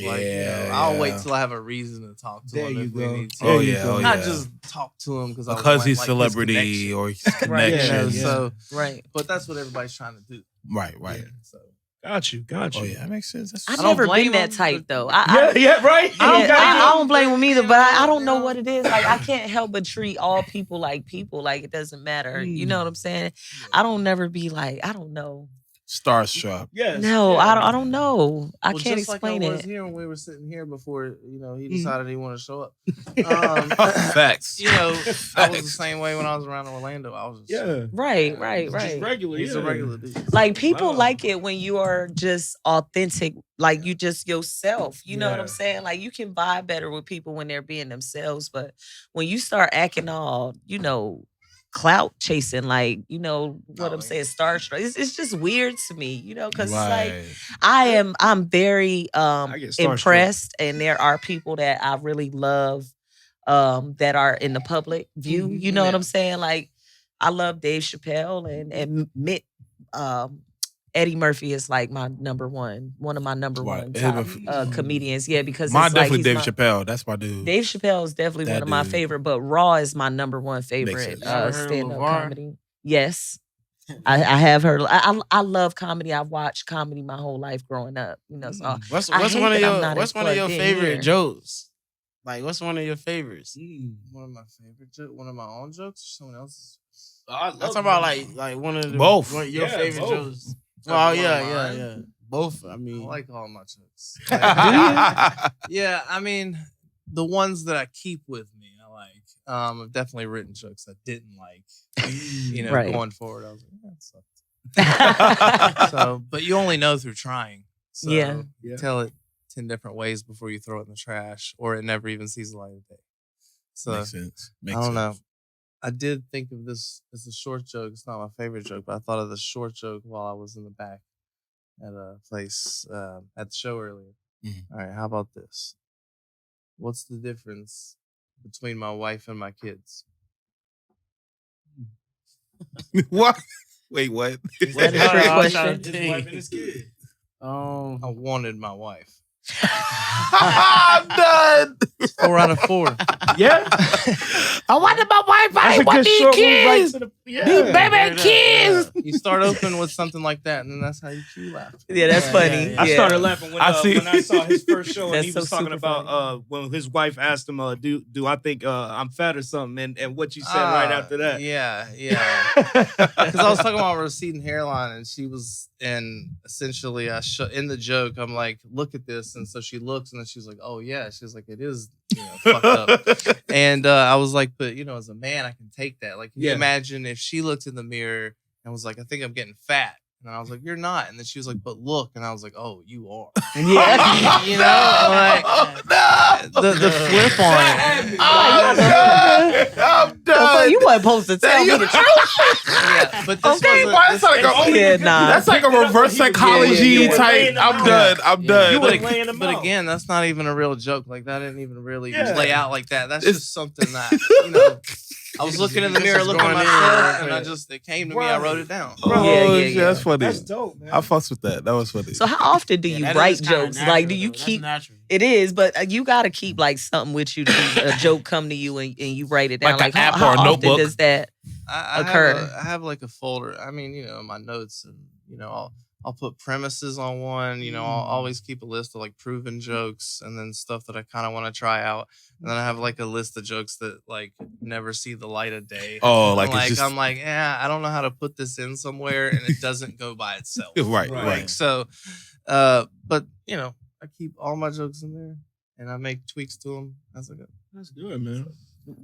I'll wait till I have a reason to talk to him if we need to. Not just talk to him because he's celebrity or his connection. So Right. but that's what everybody's trying to do. Right. Yeah, so. Got you. Oh yeah, that makes sense. I've don't never blame been that him, type though. right? I don't blame him either, but I don't know what it is. Like I can't help but treat all people like people. Like it doesn't matter. You know what I'm saying? I don't never be like, I don't know. Starstruck. Yes. No, I don't know. I Well, can't just explain like I was it. here when we were sitting here before, he decided he wanted to show up. Facts. I was the same way when I was around Orlando. I was just Right. Just regular. He's a regular dude. Like people like it when you are just authentic, like you just yourself. You know what I'm saying? Like you can vibe better with people when they're being themselves, but when you start acting all, clout chasing, like what I'm saying, starstruck. It's just weird to me, because it's like I'm very impressed, and there are people that I really love that are in the public view. You know what I'm saying? Like I love Dave Chappelle and Mitt. Eddie Murphy is like my one of my number one top comedians. Yeah, because mine it's definitely like Dave Chappelle. That's my dude. Dave Chappelle is definitely one of my favorite, but Raw is my number one favorite stand-up comedy. Yes. I have heard. I love comedy. I've watched comedy my whole life growing up. So What's one of your favorite jokes? Like, what's one of your favorites? One of my favorite jokes? One of my own jokes or someone else's? I'm talking about like one of the both. One of your favorite jokes. Oh, yeah. Both. I mean, I like all my jokes. Yeah, I mean, the ones that I keep with me, I like. I've definitely written jokes I didn't like. Right. Going forward, I was like, that sucked. So, but you only know through trying. So Yeah. tell it 10 different ways before you throw it in the trash, or it never even sees the light of day. So Makes sense. I don't know. I did think of this as a short joke. It's not my favorite joke, but I thought of the short joke while I was in the back at a place at the show earlier. Mm-hmm. All right, how about this? What's the difference between my wife and my kids? What? Wait, what? Is that a trick question? His wife and his kid. I wanted my wife. I'm done. 4 out of 4. Yeah. I wanted my wife. I That's a ain't want good these short move right kids. to the These baby kids. You start open with something like that, and then that's how you laugh. Yeah, that's funny. I started laughing when I see. when I saw his first show and That's he so was talking super about when his wife asked him, do I think I'm fat or something? And what you said right after that. Yeah. Because I was talking about receding hairline, and she was, and essentially in the joke, I'm like, look at this. And so she looks, and then she's like, oh yeah. She's like, it is, fucked up. And I was like, but as a man, I can take that. Like, can you imagine if she looked in the mirror and was like, I think I'm getting fat. And I was like, you're not. And then she was like, but look. And I was like, oh, you are. Yeah. Like, the flip on it. I'm done. You wasn't supposed to tell me the truth. Yeah, but this Okay, wasn't. That's like a reverse psychology Yeah. type. I'm done. I'm done. You were laying them But out. again, that's not even a real joke. Like, that didn't even really Yeah. lay out like that. That's It's- just something that, I was looking in the mirror, looking at going in, myself, right? and it came to me. I wrote it down. Yeah. That's funny. That's dope, man. I fucks with that. That was funny. So how often do you that write is kinda jokes? natural, Like, do you though. That's keep? natural. It is, but you got to keep like something with you. A joke come to you and you write it down. Like an app how or a often notebook? does that? I occur. I have like a folder. I mean, my notes, and I'll put premises on one. I'll always keep a list of like proven jokes, and then stuff that I kind of want to try out. And then I have like a list of jokes that like never see the light of day. Oh, like it's just I'm like, I don't know how to put this in somewhere, and it doesn't go by itself. right. So, but I keep all my jokes in there, and I make tweaks to them as I go. That's good, man.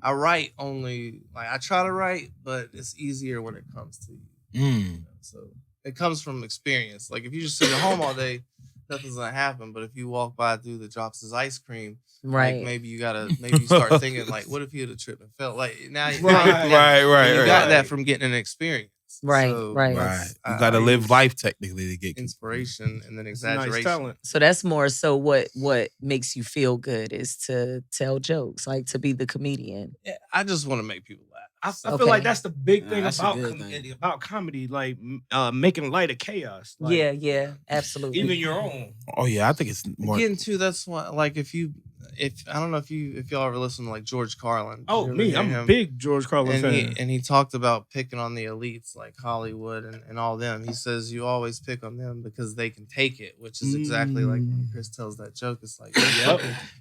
I write only, like, I try to write, but it's easier when it comes to you. So it comes from experience. Like, if you just sit at home all day, nothing's gonna happen. But if you walk by through the Drops' ice cream, Right. like, maybe you start thinking, like, what if you had a trip and felt like now you Right. got that from getting an experience. Right. So Right. Right. I- You got to I live use life technically to get inspiration and then It's a nice exaggeration. talent. So that's more so what makes you feel good is to tell jokes, like to be the comedian. Yeah, I just want to make people laugh. I Okay. feel like that's the big thing That's a about good comedy, thing. like making light of chaos. Like, Yeah, absolutely. even your own. Oh yeah, I think it's more. Again, too, that's why, like, if I don't know if y'all ever listen to like George Carlin. Did Oh, you ever me, hear I'm him? a big George Carlin fan. And he talked about picking on the elites like Hollywood and all them. He says you always pick on them because they can take it, which is exactly like when Chris tells that joke. It's like,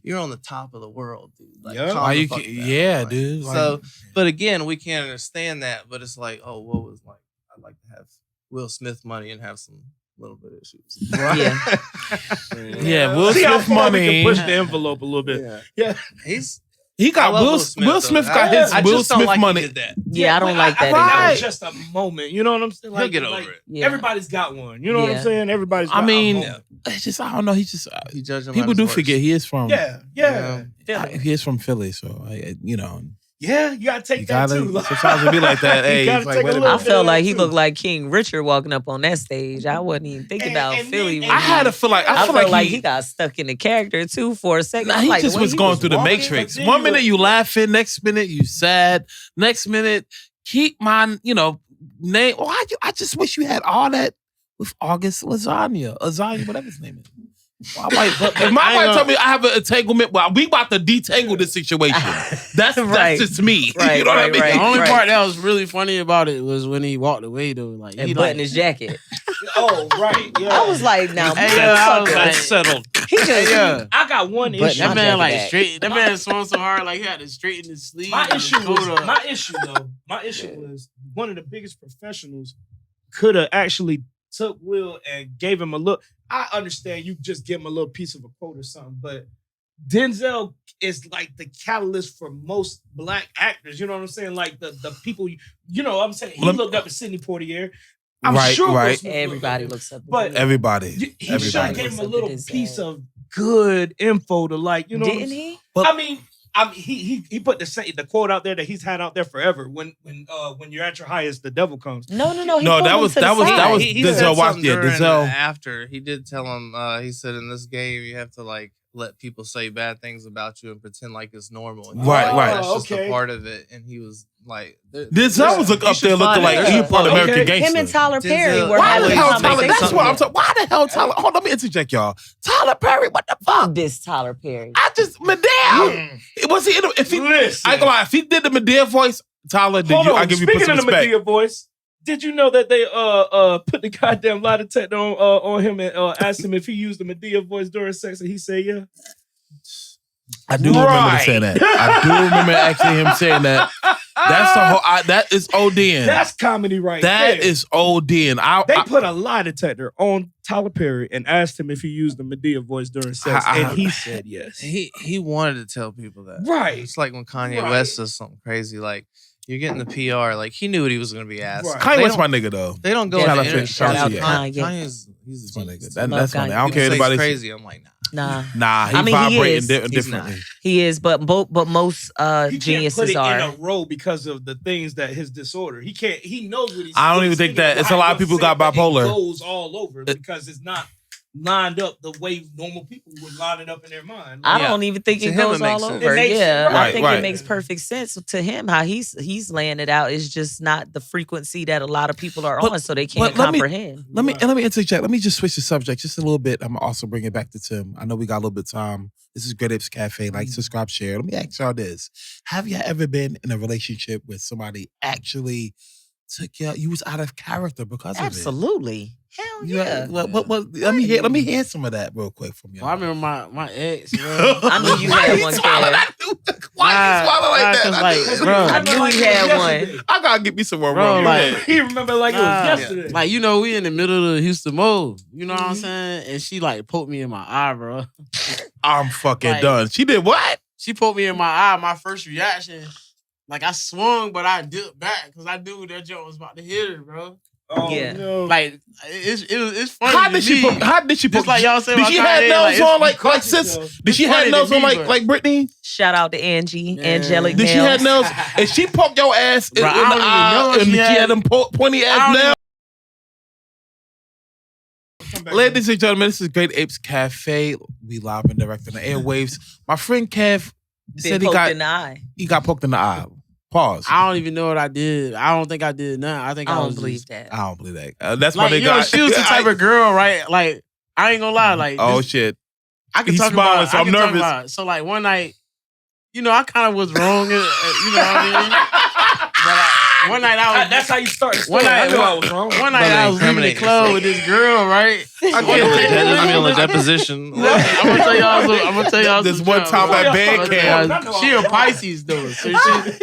you're on the top of the world, dude. Like, Yep. calm Why the you fuck can- down. yeah, Like, dude. Like- So, but again, we can't understand that. But it's like, oh, what was like? I'd like to have Will Smith money and have some little bit of issues. Yeah. Yeah, Will See how Smith far we money. can push the envelope a little bit. Yeah. He I got love Will Smith got though. his I Will just don't Smith like money. He did that. Yeah, I don't like that. I think that Right. was just a moment. You know what I'm saying? He'll get over it. Yeah. Everybody's got one. You know what Yeah. I'm saying? Everybody's got I mean, a moment. it's just I don't know. He's just He judged him people on do his forget works. he is from. Yeah. He is from Philly, so Yeah, you gotta take you that gotta too. sometimes it be like that. You Hey, gotta it's like, take a wait a little I minute. bit felt of like that he too. looked like King Richard walking up on that stage. I wasn't even thinking about Philly. when I had to feel like I I feel felt like he got stuck in the charcre too for a second. Nah, I'm he like, the just way was he going through the walking, matrix. but One then minute you laughing, next minute you sad, next minute keep my name. I just wish you had all that with August Lasagna, whatever his name is. Well, if my wife told me I have an entanglement, well, we about to detangle this situation. That's Right. just me. Right, You know what I mean? right, The only right. part that was really funny about it was when he walked away though. Like and he button like, his jacket. Oh, right. Yeah. I was like, now, Hey, I was motherfucker. like, settled. He just, yeah. I got one But issue. now- That man jacket like back. straight. That man swung so hard like he had to straighten his sleeve. My and issue his coat up. My issue was one of the biggest professionals could have actually took Will and gave him a look. I understand you just give him a little piece of a quote or something, but Denzel is like the catalyst for most black actors. You know what I'm saying? Like the people, you know what I'm saying? He looked up to Sidney Poitier. I'm sure Will Smith everybody looks up to but him. Everybody. He should have gave him a little piece of good info to like, you know. Didn't he? I mean, he put the quote out there that he's had out there forever. When you're at your highest, the devil comes. No. That was Denzel Washington. Denzel After he did tell him, he said in this game you have to like let people say bad things about you and pretend like it's normal. And right. That's just a part of it. And he was like, Denzel was up there looking like he part American Gangster. Him and Tyler Perry were Why the having hell a Tyler? That's conversation. what I'm talking. Why the hell Tyler? Hold on, let me interject, y'all. Tyler Perry, what the fuck? This Tyler Perry. I just Medea. Was he? If he, Listen. I ain't gonna lie. If he did the Medea voice, Tyler, I give you Speaking some of the respect. Medea voice, did you know that they put the goddamn lie detector on him and asked him if he used the Medea voice during sex and he said yeah? I do remember saying that. I do remember actually him saying that. That's the whole. That is ODing. That's comedy right That there. is ODing. They put a lie detector on Tyler Perry and asked him if he used the Medea voice during sex, and he said yes. He wanted to tell people that. Right. It's like when Kanye West does something crazy, like you're getting the PR, like he knew what he was going to be asked. Right. Kanye West's my nigga though. They don't go Shout to out the to- internet. shout out to Kanye's he's my a nigga. genius. That's funny. I don't People care say anybody. he's crazy. I'm like, nah. Nah, he I mean, he vibrating is. differently. He is, but most He can't geniuses put it are. in a row because of the things that his disorder. He can't. He knows what he's. I don't what even he's think thinking, that- it's how a lot he of people gonna got say it, but bipolar. It goes all over because it's not lined up the way normal people would line it up in their mind. I don't even think To it him, goes it makes all sense. over. It makes Yeah, sense. I Right, think right. it makes perfect sense to him. How he's laying it out is just not the frequency that a lot of people are But- on, so they but can't let me- comprehend. Let me interject. Let me just switch the subject just a little bit. I'm gonna also bring it back to Tim. I know we got a little bit of time. This is Great Apes Cafe. Like, subscribe, share. Let me ask y'all this: have you ever been in a relationship where somebody actually took you was out of character because of it? Absolutely, hell You- yeah. Let me hear some of that real quick from you. Well, I remember my ex, bro. I knew you Why had you one, swallow Kev. that? Why you swallow like that? 'cause, I like, knew- bro, I knew you had one. I gotta get me some more Bro, rum. like- He remember like it was yesterday. Like, you know, we in the middle of the Houston Mall. You know what I'm saying? And she like poked me in my eye, bro. I'm fucking Like- done. She did what? She poked me in my eye. My first reaction, like I swung, but I dipped back because I knew that joke was about to hit her, bro. Oh, Yeah. no. Like it's funny. How to did she? me. How did she? Just like y'all said Did about she have Kanye, nails like, on like caught sis? yourself. Did she It's have funny nails to on me, like but- Britney? Shout out to Angie, Yeah. angelic Did she have nails. nails? And she poked your ass in Bro, I the don't even know eye, if and she she had had- them pointy I ass don't nails. Come back. Ladies and gentlemen, this is Great Apes Cafe. We live and direct on the airwaves. My friend Kev Been said poked in the eye. he got poked in the eye. Pause. I don't even know what I did. I don't think I did nothing. I think I I don't was believe just, that. I don't believe that. That's like, my you know, nigga. she was the type of girl, right? Like, I ain't gonna lie. Like, Oh this- shit! I can He's talk smiling, about. so I I'm can talk nervous. about it. So like one night, you know, I kind of was wrong. You know what I mean? But one night I was. That's how you start. One night, I knew I was wrong. One night I was leaving the club with this girl, right? that doesn't mean on the deposition. I'm gonna tell y'all. I'm gonna tell y'all This some one jokes. time at I'm band gonna camp. tell y'all- She a Pisces though, so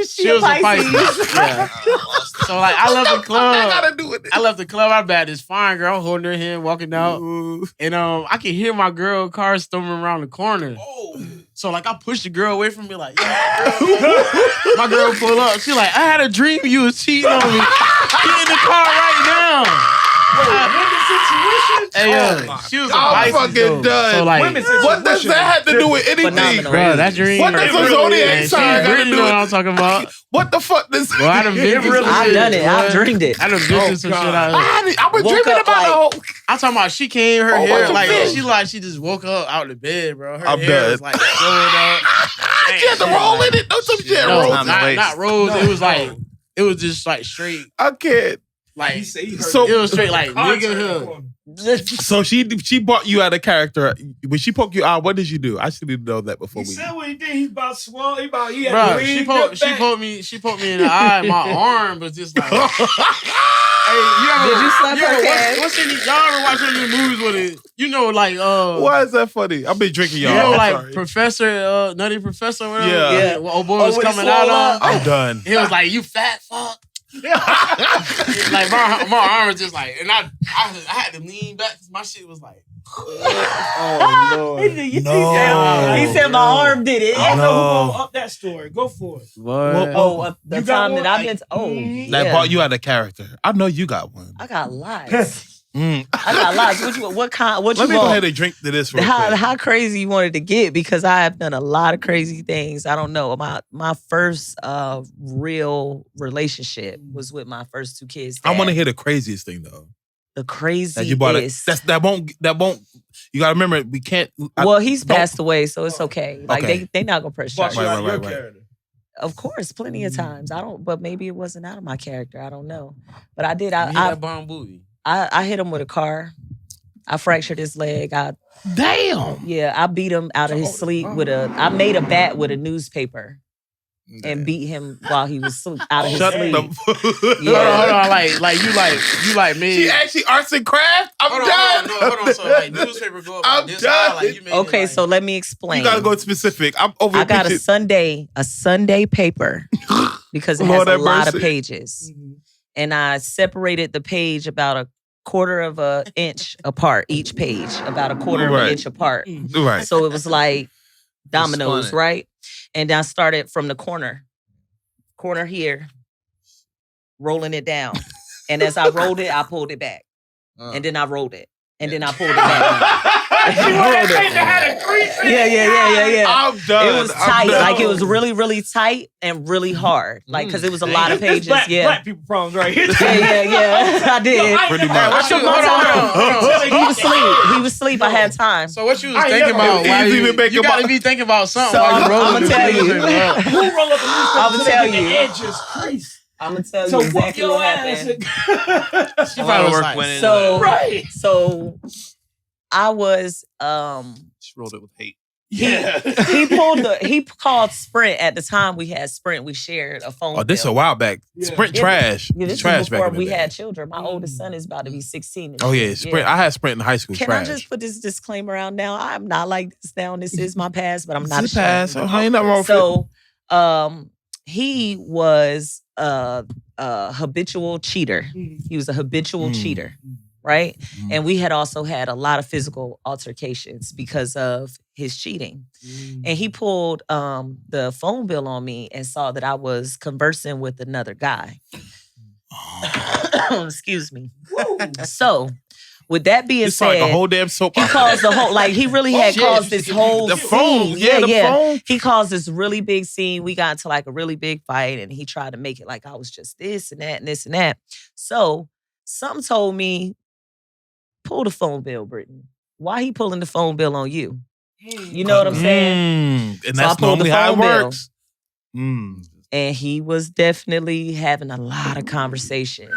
she a was a Pisces. Pisces. Yeah. So like I left the I club. gotta do it. I left the club. I bad this fine girl holding her hand, walking out, and I can hear my girl car storming around the corner. So like I pushed the girl away from me, like yeah, girl. My girl pull up. She like, I had a dream you was cheating on me. Get in the car right now. Hey, she was a I'm Pisces, fucking though. done. So like, Women's What does that have to do with anything? Phenomenal. bro, that dream. What does a Man, zodiac she sign got to really do know what with? I'm talking about. What the fuck? This? Bro, I done been through some I've shit, done it. I've boy. dreamed it. I done been through some shit out here. I was Woke dreaming up about like- the whole. I'm talking about she came, her Oh, hair, what like, the she just woke up out the bed, bro. Her I'm hair done. was like rolled up. She had to roll in it. No, some shit. No, roll. time to waste. not rolls. It was like, it was just like straight, I can't. like, He said he heard So- it was straight like Contract nigga on. So she brought you out of character. When she poked you out, what did you do? I should need to know that before He we. said what he did. He about swung. He had Bro, to she lean, poked dip back. me in the eye. My arm was just like, hey, you ever, Did you slap her, ever Kev? what's any, y'all ever watch any movies with it? You know, like Why is that funny? I've been drinking, you y'all. know, I'm like sorry. Professor, Nutty Professor, whatever. Yeah. What old boy was when he coming out swole on. up. I'm done. He was like, "You fat fuck." Like my arm was just like, and I had to lean back because my shit was like Oh Lord. He said my arm did it. I don't know who gonna up that story. Go for it. What? The You got time one? that I've been. That yeah. brought you out of character. I know you got one. I got lots. I got lots. What kind? What Let you me go want? ahead and drink to this real quick. How crazy you wanted to get? Because I have done a lot of crazy things. I don't know. My first real relationship was with my first 2 kids. I want to hear the craziest thing though. The craziest. That you bought it. That won't. You gotta remember, we can't. Well, he's passed away, so it's okay. Like Okay. they not gonna press Bought charge. you out of your right. character. Of course, plenty of times. But maybe it wasn't out of my character. I don't know. But I did. You hit that bomb booty. I hit him with a car. I fractured his leg. Damn. I beat him out of his sleep with I made a bat with a newspaper and beat him while he was out of his Shut sleep. the. Yeah. Hold on. Like you like me. She actually arts and craft. I'm done. Hold on. So like newspaper go up I'm this done. high, like you made Okay, it, like, so let me explain. You gotta go specific. I'm over. I got a picture- Sunday paper because it has Lord a have lot of mercy. pages. And I separated the page about a quarter of an inch apart, each page, about a quarter of an Right. inch apart. Right. So it was like dominoes, spun it. right? And I started from the corner here, rolling it down. And as I rolled it, I pulled it back. And then I rolled it. And then I pulled it back. You want that paper had a crease in it? Yeah. I'm done. It was I'm tight. done. Like it was really, really tight and really hard. Like, because it was a lot of This pages. black Yeah. people problems right here. Yeah. I did. Pretty much. I took my time. He was asleep. He was asleep. I had time. So what you was I ain't thinking never- about? Why He's even thinking you gotta about- be thinking about something So while you rolling I'ma this tell you. newspaper up. Who roll up a newspaper I'ma so tell that you. the edges crease? I'm gonna tell So you whoop exactly your what ass. happened. She A lot probably of was work like, went into So, Right. so I was She rolled it with hate. he called Sprint at the time we had Sprint. We shared a phone. Oh, this bill. a while back. Yeah. Sprint Yeah. trash. Yeah, this Trash was before back in the we day. had children. My oldest son is about to be 16. and Oh yeah, shit. Sprint. I had Sprint in high school. Can trash. I just put this disclaimer out now? I'm not like this now. This is my past, but I'm not It's a pass. ashamed. Oh, ain't nothing wrong with it. So, he was a habitual cheater. He was a habitual cheater, right? And we had also had a lot of physical altercations because of his cheating. And he pulled the phone bill on me and saw that I was conversing with another guy. Excuse me. So, with that being It's like said, a whole damn soap. he opera. caused the whole, like, he really had Shit. caused this whole The scene. phone. Yeah, the phone. He caused this really big scene. We got into like a really big fight, and he tried to make it like I was just this and that and this and that. So something told me, pull the phone bill, Brittany. Why he pulling the phone bill on you? You know what I'm saying? And So I that's pulled the normally how it phone bill. works. And he was definitely having a lot of conversation.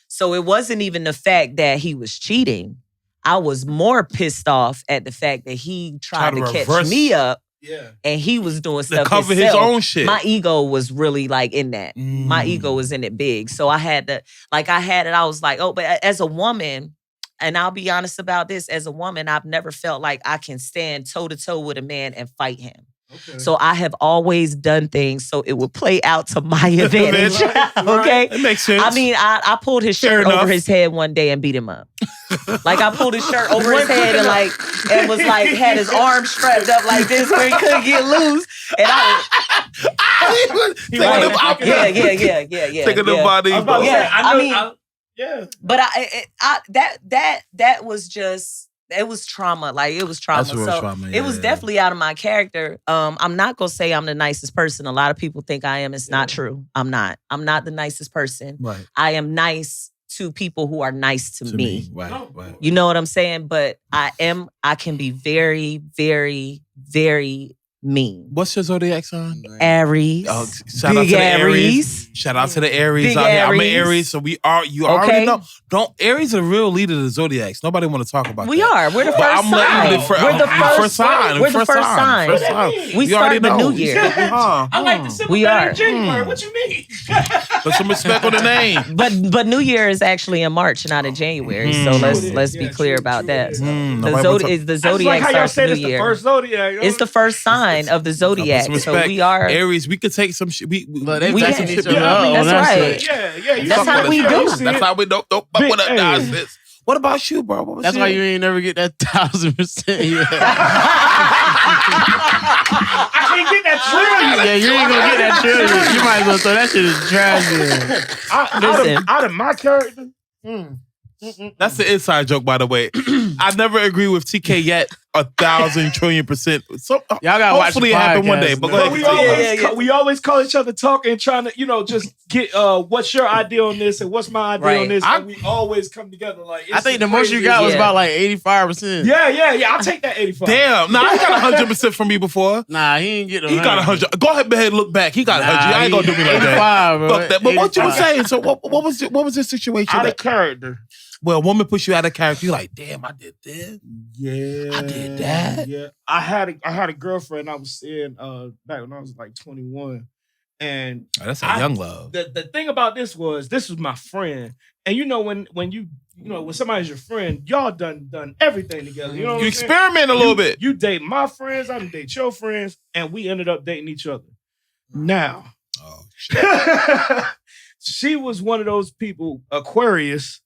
So it wasn't even the fact that he was cheating. I was more pissed off at the fact that he tried to catch reverse- me up Yeah. and he was doing To stuff cover his himself. own shit. My ego was really like in that. My ego was in it big. So I had to, I was like, oh, but as a woman, and I'll be honest about this, as a woman, I've never felt like I can stand toe to toe with a man and fight him. Okay. So I have always done things so it would play out to my advantage. Okay? It makes sense. I mean, I pulled his Fair shirt enough. over his head one day and beat him up. Like I pulled his shirt over his head and was like, had his arm strapped up like this where he couldn't get loose. And Taking them out. yeah. Taking the body. I was about to Yeah, say, I know, mean- yeah. But that was just, it was trauma. Like it was trauma. That's real So trauma, it was yeah. definitely out of my character. I'm not gonna say I'm the nicest person. A lot of people think I am. It's not true. I'm not. I'm not the nicest person. Right. I am nice to people who are nice to me. Right. Oh. Right. You know what I'm saying? But I can be very, very, very mean. What's your zodiac sign? Aries. Oh, shout out to the Aries. Shout out to the Aries Big out here. I'm an Aries. Aries, so you already Okay. know. Aries are real leader of the zodiacs. Nobody want to talk about We that. are. We're the But first I'm letting sign. you the We're the first sign. We're the first sign. First sign. We already start the know. new year. I like December We better are. than January. What you mean? Put some respect on the name. But New Year is actually in March, not in January. So let's be clear about that. The I just like zodiac how y'all starts said the it's new the year. first zodiac. It's the first sign of the zodiac. Some So respect. we are. Aries. We could take some shit. But they We backing had- each other Yeah, up. that's on that right. shit. Yeah. You That's fuck how with we us. do. You see That's it. how we don't fuck with us, Hey. nonsense. What about you, bro? What was That's it? why you ain't never get that 1,000%. Yeah. I can't get that trillion. Yeah, you ain't gonna get that trillion. You might as well throw that shit in the trash. Out of my character, That's the inside joke, by the way. I never agree with TK yet. 1,000 trillion%. So, Y'all gotta watch hopefully the it happen one day. podcast, But man. go ahead. we always call each other talking, trying to, just get what's your idea on this and what's my idea on this. And we always come together like. I think the most you got was about like 85%. Yeah. I'll take that 85. Damn. Nah, I got 100% from me before. Nah, he ain't get no He got 100. Go ahead and look back. He got 100. I ain't gonna do me like that. 85, bro. Fuck that. But what you were 85. saying? So what was the situation? Out of character. Well, a woman puts you out of character. You're like, damn, I did this. Yeah, I did that. Yeah, I had a girlfriend I was seeing back when I was like 21, and That's a young love. The thing about this was my friend, and when somebody's your friend, y'all done everything together. You know, what You I'm saying? experiment a little bit. You date my friends, I date your friends, and we ended up dating each other. Now, Oh shit. she was one of those people, Aquarius.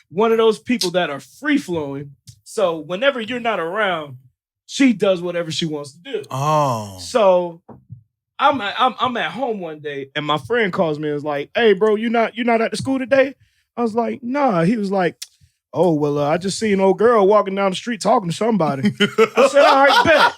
One of those people that are free flowing. So whenever you're not around, she does whatever she wants to do. Oh. So I'm at home one day and my friend calls me and is like, "Hey, bro, you not at the school today?" I was like, "Nah." He was like, "Oh, well, I just seen an old girl walking down the street talking to somebody." I said, "All right, bet." Man,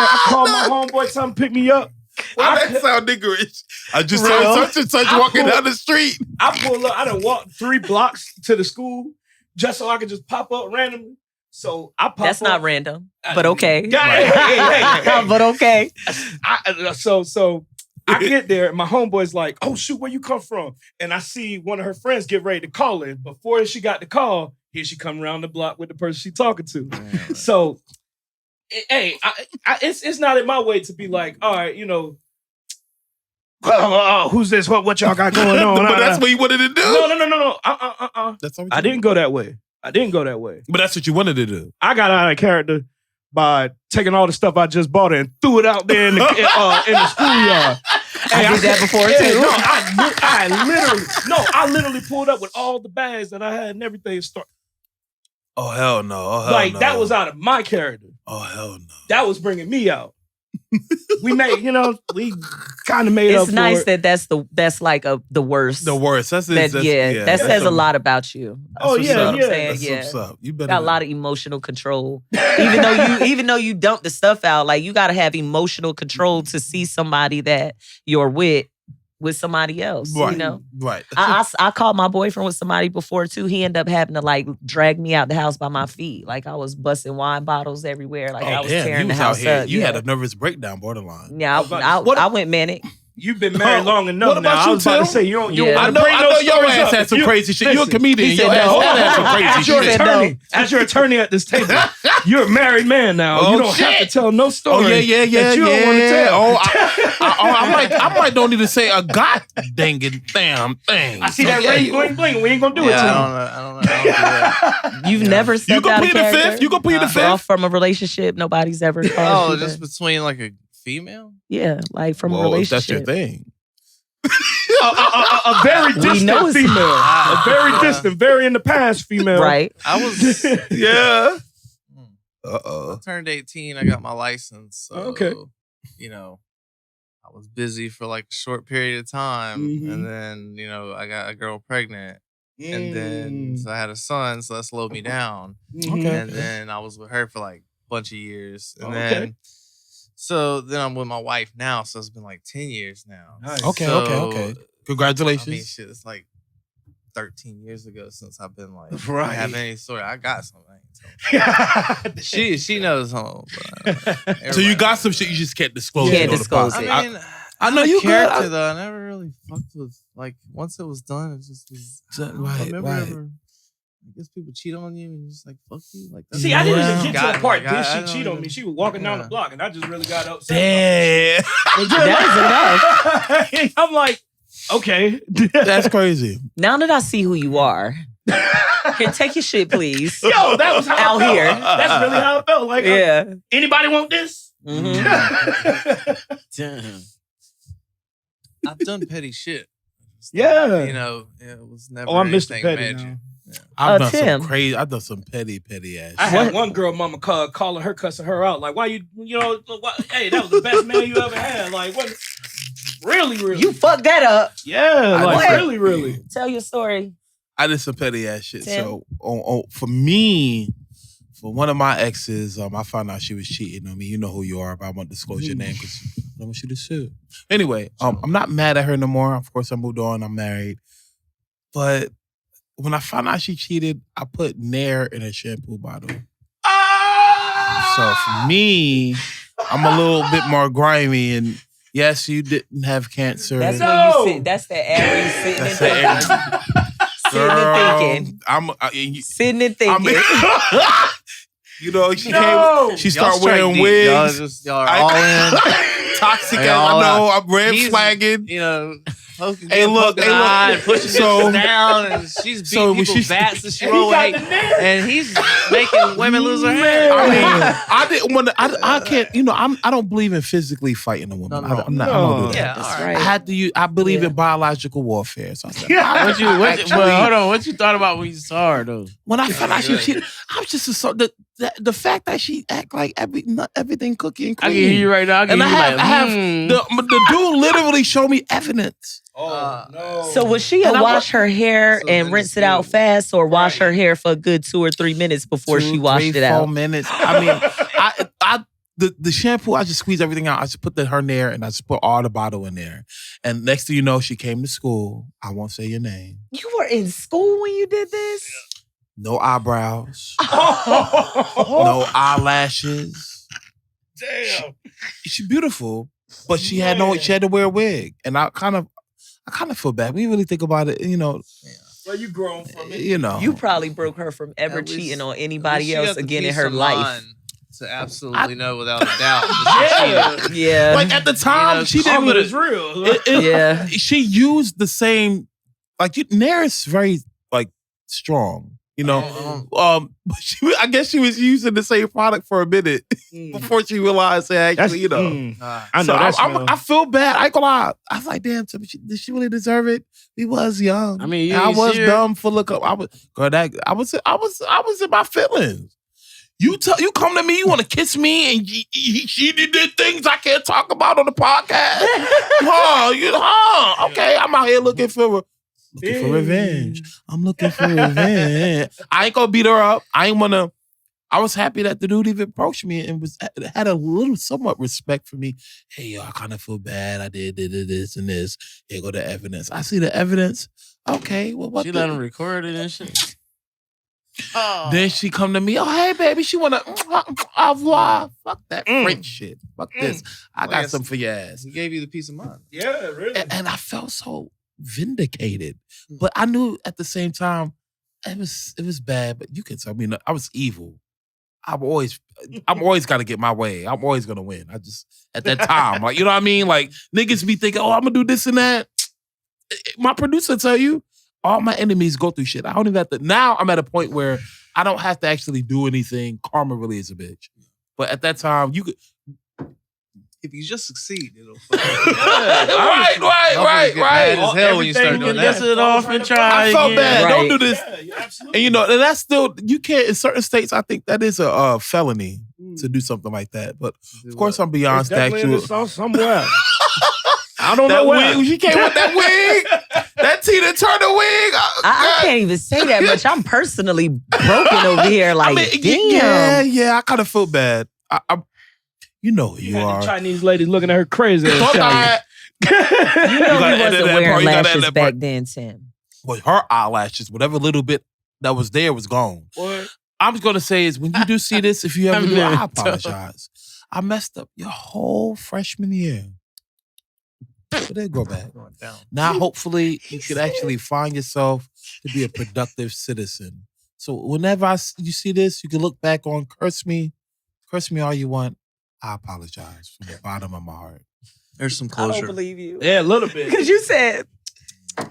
I called my homeboy, tell him to pick me up. Why that sound niggerish? I just saw such and such walking down the street. I pull up. I done walked 3 blocks to the school just so I could just pop up randomly. So I pop That's up. not random, but okay. Hey. But okay. So I get there and my homeboy's like, "Oh shoot, where you come from?" And I see one of her friends get ready to call her. Before she got the call, here she come around the block with the person she talking to. Right. So, hey, it's not in my way to be like, all right, who's this? What y'all got going on? But that's what you wanted to do. No. That's what I didn't go that way. But that's what you wanted to do. I got out of character by taking all the stuff I just bought and threw it out there in the schoolyard. I did that before too. I literally pulled up with all the bags that I had and everything. Oh hell no! That was out of my character. Oh hell no! That was bringing me out. We made, we kind of made up It's for nice it. that's like the worst. The worst. That says a lot about you. Oh You know what I'm yeah. saying? That's Yeah. what's up. You better Got a lot of emotional control. Even though you dump the stuff out, like you gotta have emotional control to see somebody that you're with somebody else. right. You know? Right. I called my boyfriend with somebody before too. He ended up having to like drag me out the house by my feet. Like I was busting wine bottles everywhere. Like I was tearing the house up. You had a nervous breakdown, borderline. Yeah, I went manic. You've been married long enough What about now. you, I was about to Tim? say, you don't Yeah. I know your ass had some crazy shit. You're a comedian. Your ass had some crazy shit. As your attorney at this table, you're a married man now. Oh, you don't have to shit. tell no story. Oh yeah. that you don't want to tell. I might don't need to say a god dang it damn thing. I see that ring bling bling. We ain't gonna do it to you. I don't do that. You've never stepped You out gonna of plead the character? fifth? You gonna plead the Off fifth? from a relationship, nobody's ever called Oh, you just that. between like a female? Yeah, like from a Well, if that's your relationship. thing. A very We know distant it's- female. A very distant, very in the past female. Right. I was Yeah. I turned 18, I got my license. So, Okay. I was busy for like a short period of time. Mhm. And then, I got a girl pregnant. And then so I had a son, so that slowed me down. Mhm. And then I was with her for like a bunch of years. And Okay. then I'm with my wife now, so it's been like 10 years now. Nice. Okay. So, Congratulations. I mean, shit, it's like 13 years ago since I've been like Right. having any story. I got something. I ain't telling. She knows home. So you got some shit you just can't disclose. Can't on the disclose podcast. it. I mean, I know I'm a you good. character though. I never really fucked with like once it was done. It just was. Right, I remember right. ever. I guess people cheat on you and just like fuck you. Like See, I didn't even get to Got the it. part. Like, I Did she don't cheat on even- me? She was walking down the Yeah. block, and I just really got upset. Damn. That is enough. I'm like, okay. That's crazy. Now that I see who you are, here, take your shit, please. Yo, that was how Out I felt. here. That's really how it felt. Like, Yeah. anybody want this? Mhm. Damn. I've done petty shit. Yeah. It was never. Oh, I'm Mr. anything Petty major. now. I've done Tim. some crazy. I've done some petty ass. I had one girl mama calling her, cussing her out. Like, why you know, hey, that was the best man you ever had. Like, what? Really? You fucked that up. Yeah, like, What? really. Tell your story. I did some petty ass shit. Tim. So, for me, for one of my exes, I found out she was cheating on me. You know who you are, but I won't disclose your name because I don't want you to sue. Anyway, I'm not mad at her no more. Of course, I moved on. I'm married. But when I found out she cheated, I put Nair in a shampoo bottle. So for me, I'm a little bit more grimy. And yes, you didn't have cancer. That's when you sit. That's the Aries sitting and thinking. Sitting and thinking. Sitting and thinking. You know, she came. She started wearing wigs. Y'all are all in. Toxic as I know. I'm red flagging. You know, hey, look, pushing so down, and she's beating people's bats and she roll and he's making women lose their hair. I mean, I didn't want to. I can't. You know, I don't believe in physically fighting a woman. No. I'm not. I don't do that. Yeah, that's right. I had to use. I believe in biological warfare. So I said, hold on. What you thought about when you saw her though? When I found out she cheated, I was just the fact that she act like everything cookie and cream. I can hear you right now. I have the dude literally showed me evidence. Oh, no. So was she wash her hair and rinse it out fast, or wash her hair for a good 2 or 3 minutes before she washed it out? 4 minutes. I mean, the shampoo, I just squeeze everything out. I just put her Nair and I just put all the bottle in there. And next thing you know, she came to school. I won't say your name. You were in school when you did this? No eyebrows. No eyelashes. Damn. She's beautiful, but she had to wear a wig. And I kind of feel bad. When you really think about it, you know. Well, you grown from it. You know. You probably broke her from ever cheating on anybody else again in her life. To absolutely know without a doubt. Yeah. Like at the time, she didn't. But it's real. Yeah. She used the same. Like Nair is very like strong. You know, but I guess she was using the same product for a minute before she realized that actually, you know. I know I feel bad. I ain't gonna lie. I was like, damn, did she really deserve it? We was young. I mean, I was dumb, full of. I was in my feelings. You come to me, you want to kiss me, and she did things I can't talk about on the podcast. Okay, I'm out here looking for revenge. I'm looking for revenge. I ain't gonna beat her up. I was happy that the dude even approached me and had a little somewhat respect for me. Hey, yo, I kind of feel bad. I did this and this. Here go the evidence. I see the evidence. Okay, well, what? She let him record it and shit. Then she come to me. Oh, hey, baby. She wanna au revoir. Fuck that French shit. Fuck this. I got something for your ass. He gave you the peace of mind. Yeah, really. And I felt so vindicated, but I knew at the same time it was bad. But you can tell me I was evil. I'm always got to get my way. I'm always gonna win. I just at that time, like you know what I mean. Like niggas be thinking, oh, I'm gonna do this and that. My producer tell you, all my enemies go through shit. I don't even have to. Now I'm at a point where I don't have to actually do anything. Karma really is a bitch. But at that time, you could. If you just succeed, it'll. Right. Mad as hell when you start doing that. It off and try. I felt bad. Right. Don't do this. Yeah, absolutely. And you know, and that's still you can't in certain states. I think that is a felony to do something like that. But of course, I'm beyond statute. Somewhere. I don't know where. She came with that wig. That Tina Turner wig. I can't even say that much. I'm personally broken over here. Like, damn. Yeah. I kind of feel bad. You know who you are. The Chinese lady looking at her crazy. Don't die. You know he wasn't wearing part. You gotta lashes edit that back part. then, Tim. Well, her eyelashes, whatever little bit that was there was gone. What? I'm just gonna say is when you do see this, if you ever do, I apologize. I messed up your whole freshman year. But they go back. Now, hopefully, you could actually find yourself to be a productive citizen. So whenever you see this, you can look back on curse me all you want. I apologize from the bottom of my heart. There's some I closure. don't believe you. Yeah, a little bit. Because you said... I'm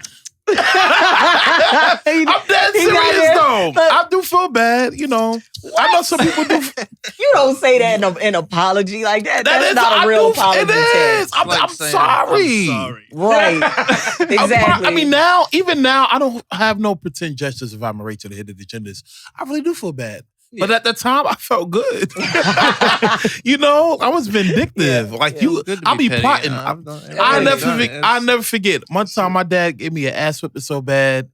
dead serious though. I do feel bad. You know, I know some people do. You don't say that in an apology like that. That's not a real apology. It is. I'm Like sorry. I'm sorry. Right. Exactly. Even now, I don't have no pretend gestures if I'm right to the head of the genders. I really do feel bad. But at the time, I felt good. You know, I was vindictive. I'll be plotting. I'll never forget. One time, my dad gave me an ass whipping so bad,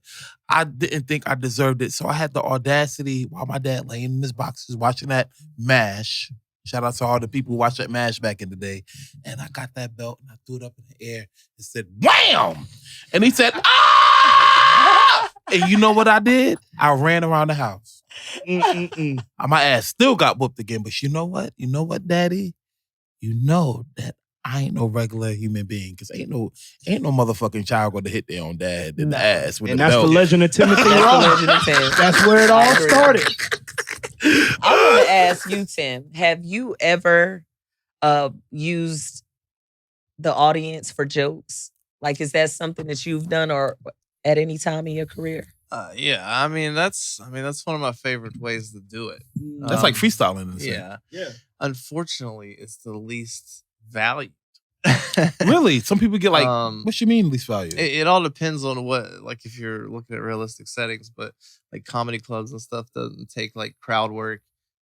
I didn't think I deserved it. So I had the audacity while my dad laying in his boxes watching that MASH. Shout out to all the people who watched that MASH back in the day. And I got that belt and I threw it up in the air and said, wham! And he said, ah! And you know what I did? I ran around the house. My ass still got whooped again, but you know what? You know what, Daddy? You know that I ain't no regular human being because ain't no motherfucking child going to hit their own dad in the ass with and a that's belt. the legend of Timothy Ross. That's where it all started. I want to ask you, Tim, have you ever used the audience for jokes? Like, is that something that you've done or at any time in your career? Yeah, I mean that's one of my favorite ways to do it. That's like freestyling. Yeah. Unfortunately, it's the least valued. Really? Some people get like, what you mean least value? It all depends on what, like if you're looking at realistic settings, but like comedy clubs and stuff doesn't take like crowd work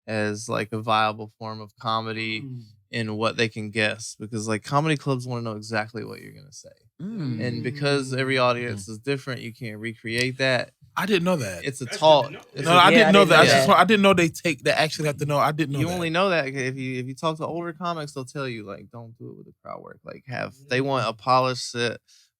as like a viable form of comedy in what they can guess, because like comedy clubs want to know exactly what you're going to say. And because every audience is different, you can't recreate that. I didn't know that. It's a talk. I didn't know that. I didn't know they actually have to know. I didn't know you that. only know that if you talk to older comics, they'll tell you like, don't do it with the crowd work. Like they want a polished set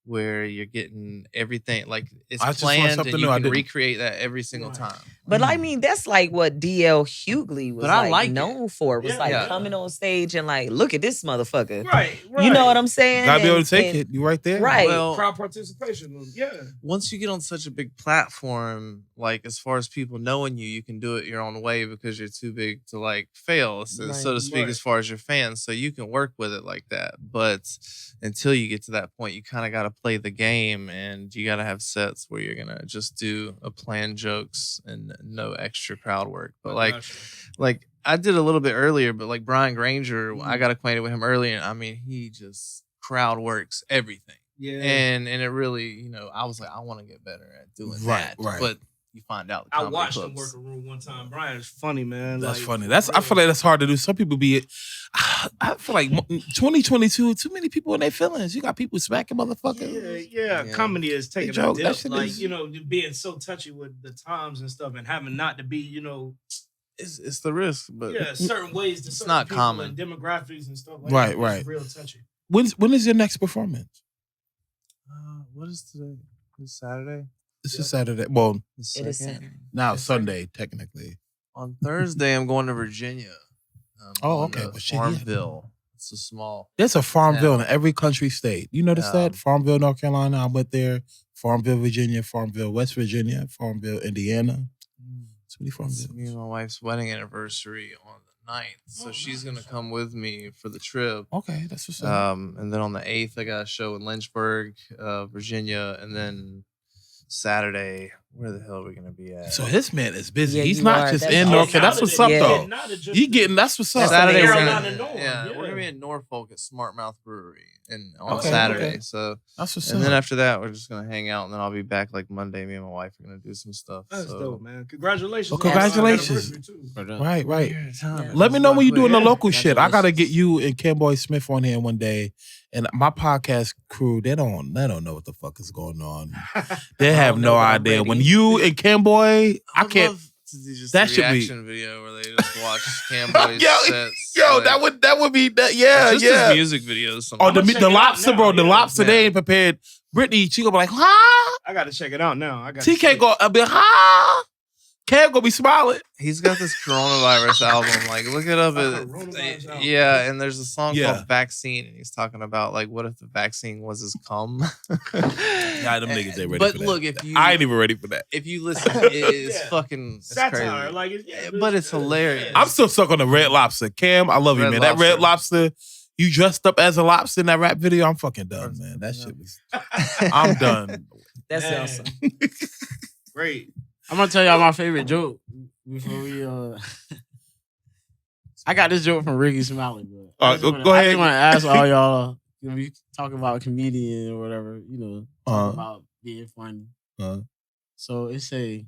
where you're getting everything like it's planned and you can recreate that every single time. But I mean, that's like what D.L. Hughley was known for. Was coming on stage and like, look at this motherfucker. Right. You know what I'm saying? Gotta be able to take it. You right there. Right. Well, crowd participation. Yeah. Once you get on such a big platform, like as far as people knowing you can do it your own way because you're too big to like fail, so to speak, as far as your fans. So you can work with it like that. But until you get to that point, you kind of got to play the game, and you got to have sets where you're gonna just do a planned jokes and no extra crowd work. But like I did a little bit earlier, but like Brian Granger, I got acquainted with him earlier, and I mean he just crowd works everything. Yeah, and it really, you know, I was like, I want to get better at doing that. Right. But you find out I watched him work a room one time. Brian is funny, man. That's funny. I feel like that's hard to do. Some people I feel like 2022, too many people in their feelings. You got people smacking motherfuckers. Yeah. Comedy is taking a dip. Like, you know, being so touchy with the times and stuff and having not to be, you know, it's the risk, but certain ways to it's not common. And demographics and stuff like that. Right. It's real touchy. When is your next performance? What is today? This Saturday? This is Saturday. Well, it is Saturday. Now it's Sunday, technically. On Thursday, I'm going to Virginia. Okay. Farmville. It's a small. There's a Farmville in every country state. You notice that? Farmville, North Carolina. I went there. Farmville, Virginia. Farmville, West Virginia. Farmville, Indiana. So many Farmvilles. It's me and my wife's wedding anniversary on the 9th. So she's going to come with me for the trip. Okay, that's what's up. And then on the 8th, I got a show in Lynchburg, Virginia. And then Saturday, where the hell are we gonna be at? So his man is busy. He's not just in Norfolk. That's what's up, though. He getting that's what's up. Saturday, we're gonna be in Norfolk at Smart Mouth Brewery on Saturday. Okay. So that's what's up. And then after that, we're just gonna hang out, and then I'll be back like Monday. Me and my wife are gonna do some stuff. That's dope, man. Congratulations! Well, congratulations! Right. Let me know when you're doing the local shit. I gotta get you and Camboy Smith on here one day. And my podcast crew, they don't know what the fuck is going on. They have no idea. When you and Camboy, I can't. That should be a video where they just watch Camboy's sets. Yo, like, that would be that. Yeah, just his music videos. Oh, the lobster, bro. The lobster, they ain't prepared. Brittany, she gonna be like, huh? I gotta check it out now. TK go a bit, huh? Cam gonna be smiling. He's got this coronavirus album. Like, look it up. And there's a song called Vaccine, and he's talking about like, what if the vaccine was his cum? Nah, them niggas ain't ready for that. But look, I ain't even ready for that. If you listen, it's fucking satire. Crazy. But it's hilarious. I'm still stuck on the Red Lobster. Cam, I love you, man. That Red Lobster, you dressed up as a lobster in that rap video. I'm fucking done, man. That shit was. I'm done. That's awesome. Great. I'm gonna tell y'all my favorite joke. before we I got this joke from Ricky Smiley, but Go ahead. I just want to ask all y'all. We talk about comedian or whatever, talk about being funny. So it say,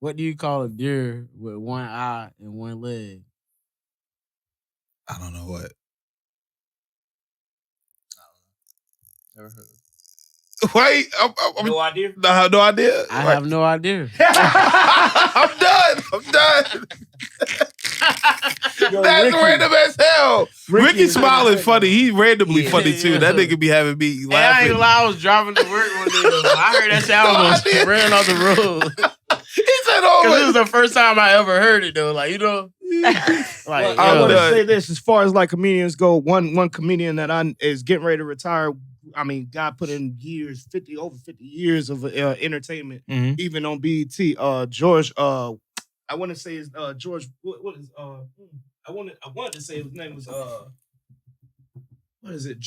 what do you call a deer with one eye and one leg? I don't know what. Never heard of it. Wait, No idea. no idea. I have no idea. I'm done. Yo, That's Ricky. random as hell. Ricky is Smiley funny. He's randomly Yeah. funny too. That nigga be having me Hey, I ain't laughing. gonna lie, I was driving to work one day. Though. I heard that shit, I almost idea. ran off the road. He said, "Oh, Because this was the first time I ever heard it, though. Like, Well, I I want to done. say this: as far as like comedians go, one comedian that is getting ready to retire. I mean, God put in years, over 50 years of entertainment, Mhm. even on BET. George, I want to say is George. What is I wanted to say his name was what is it?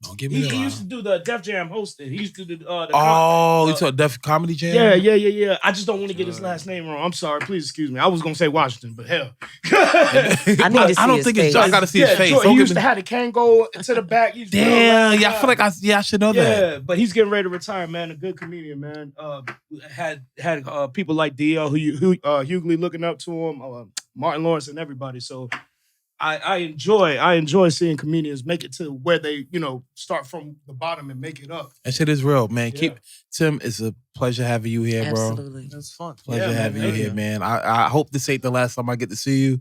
Don't give me He that. used to do the Def Jam hosting. He used to do the Oh, you talking Def Comedy Jam? Yeah. I just don't want to get his last name wrong. I'm sorry. Please excuse me. I was gonna say Washington, but hell. I need to see I don't his think face. it's. I gotta see his face. George, Don't he give used me- to have the can go to the back. He used to Damn, yeah, I feel like I should know that. Yeah, but he's getting ready to retire, man. A good comedian, man. Had people like DL who Hughley looking up to him, Martin Lawrence and everybody. So I enjoy seeing comedians make it to where they, start from the bottom and make it up. That shit is real, man. Yeah. Tim, it's a pleasure having you here, bro. Absolutely. It's fun. Pleasure Yeah, having man. you here, man. I hope this ain't the last time I get to see you.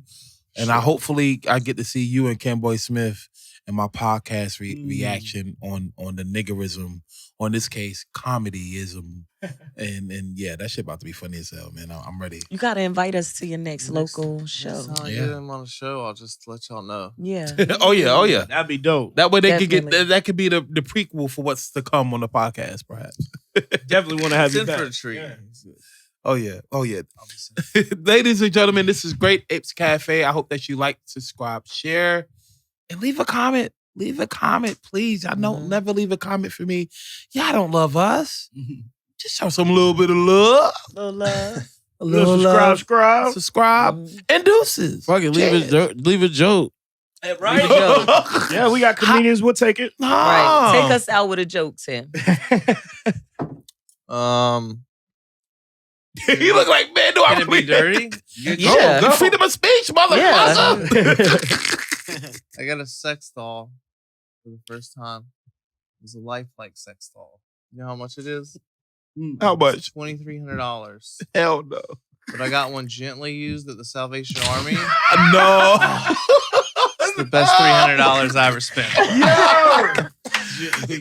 And I hopefully I get to see you and Ken Boy Smith in my podcast reaction on the niggerism, on this case, comedyism. and yeah, that shit about to be funny as hell, man. I'm ready. You got to invite us to your next local show. Next time I Yeah. get him on a show, I'll just let y'all know. Yeah. Oh yeah. That'd be dope. That way they could get Definitely. that could be the prequel for what's to come on the podcast, perhaps. Definitely want to have It's you in back. for a treat. Yeah. Oh yeah. Ladies and gentlemen, this is Great Apes Cafe. I hope that you like, subscribe, share, and leave a comment. Leave a comment, please. I don't never leave a comment for me. Y'all don't love us. Just show some little bit of love. Little love. A little Subscribe. subscribe, and deuces. Fuck it, leave a joke. Right? Leave a joke. Yeah, we got comedians. We'll take it. No. Right. Take us out with a joke, Tim. He look like, man, do I Can it be dirty? Yeah. Go freedom of speech, motherfucker. I got a sex doll for the first time. It was a lifelike sex doll. You know how much it is? How much? $2,300. Hell no. But I got one gently used at the Salvation Army. No. It's the best $300 I ever spent.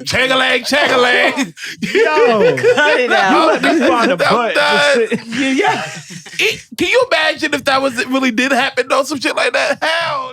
Chang-a-lang, chang-a-lang. Yo. Cut it You out. let me find a I'm butt. done. Just sit- yeah. Can you imagine if that really did happen though? Some shit like that? Hell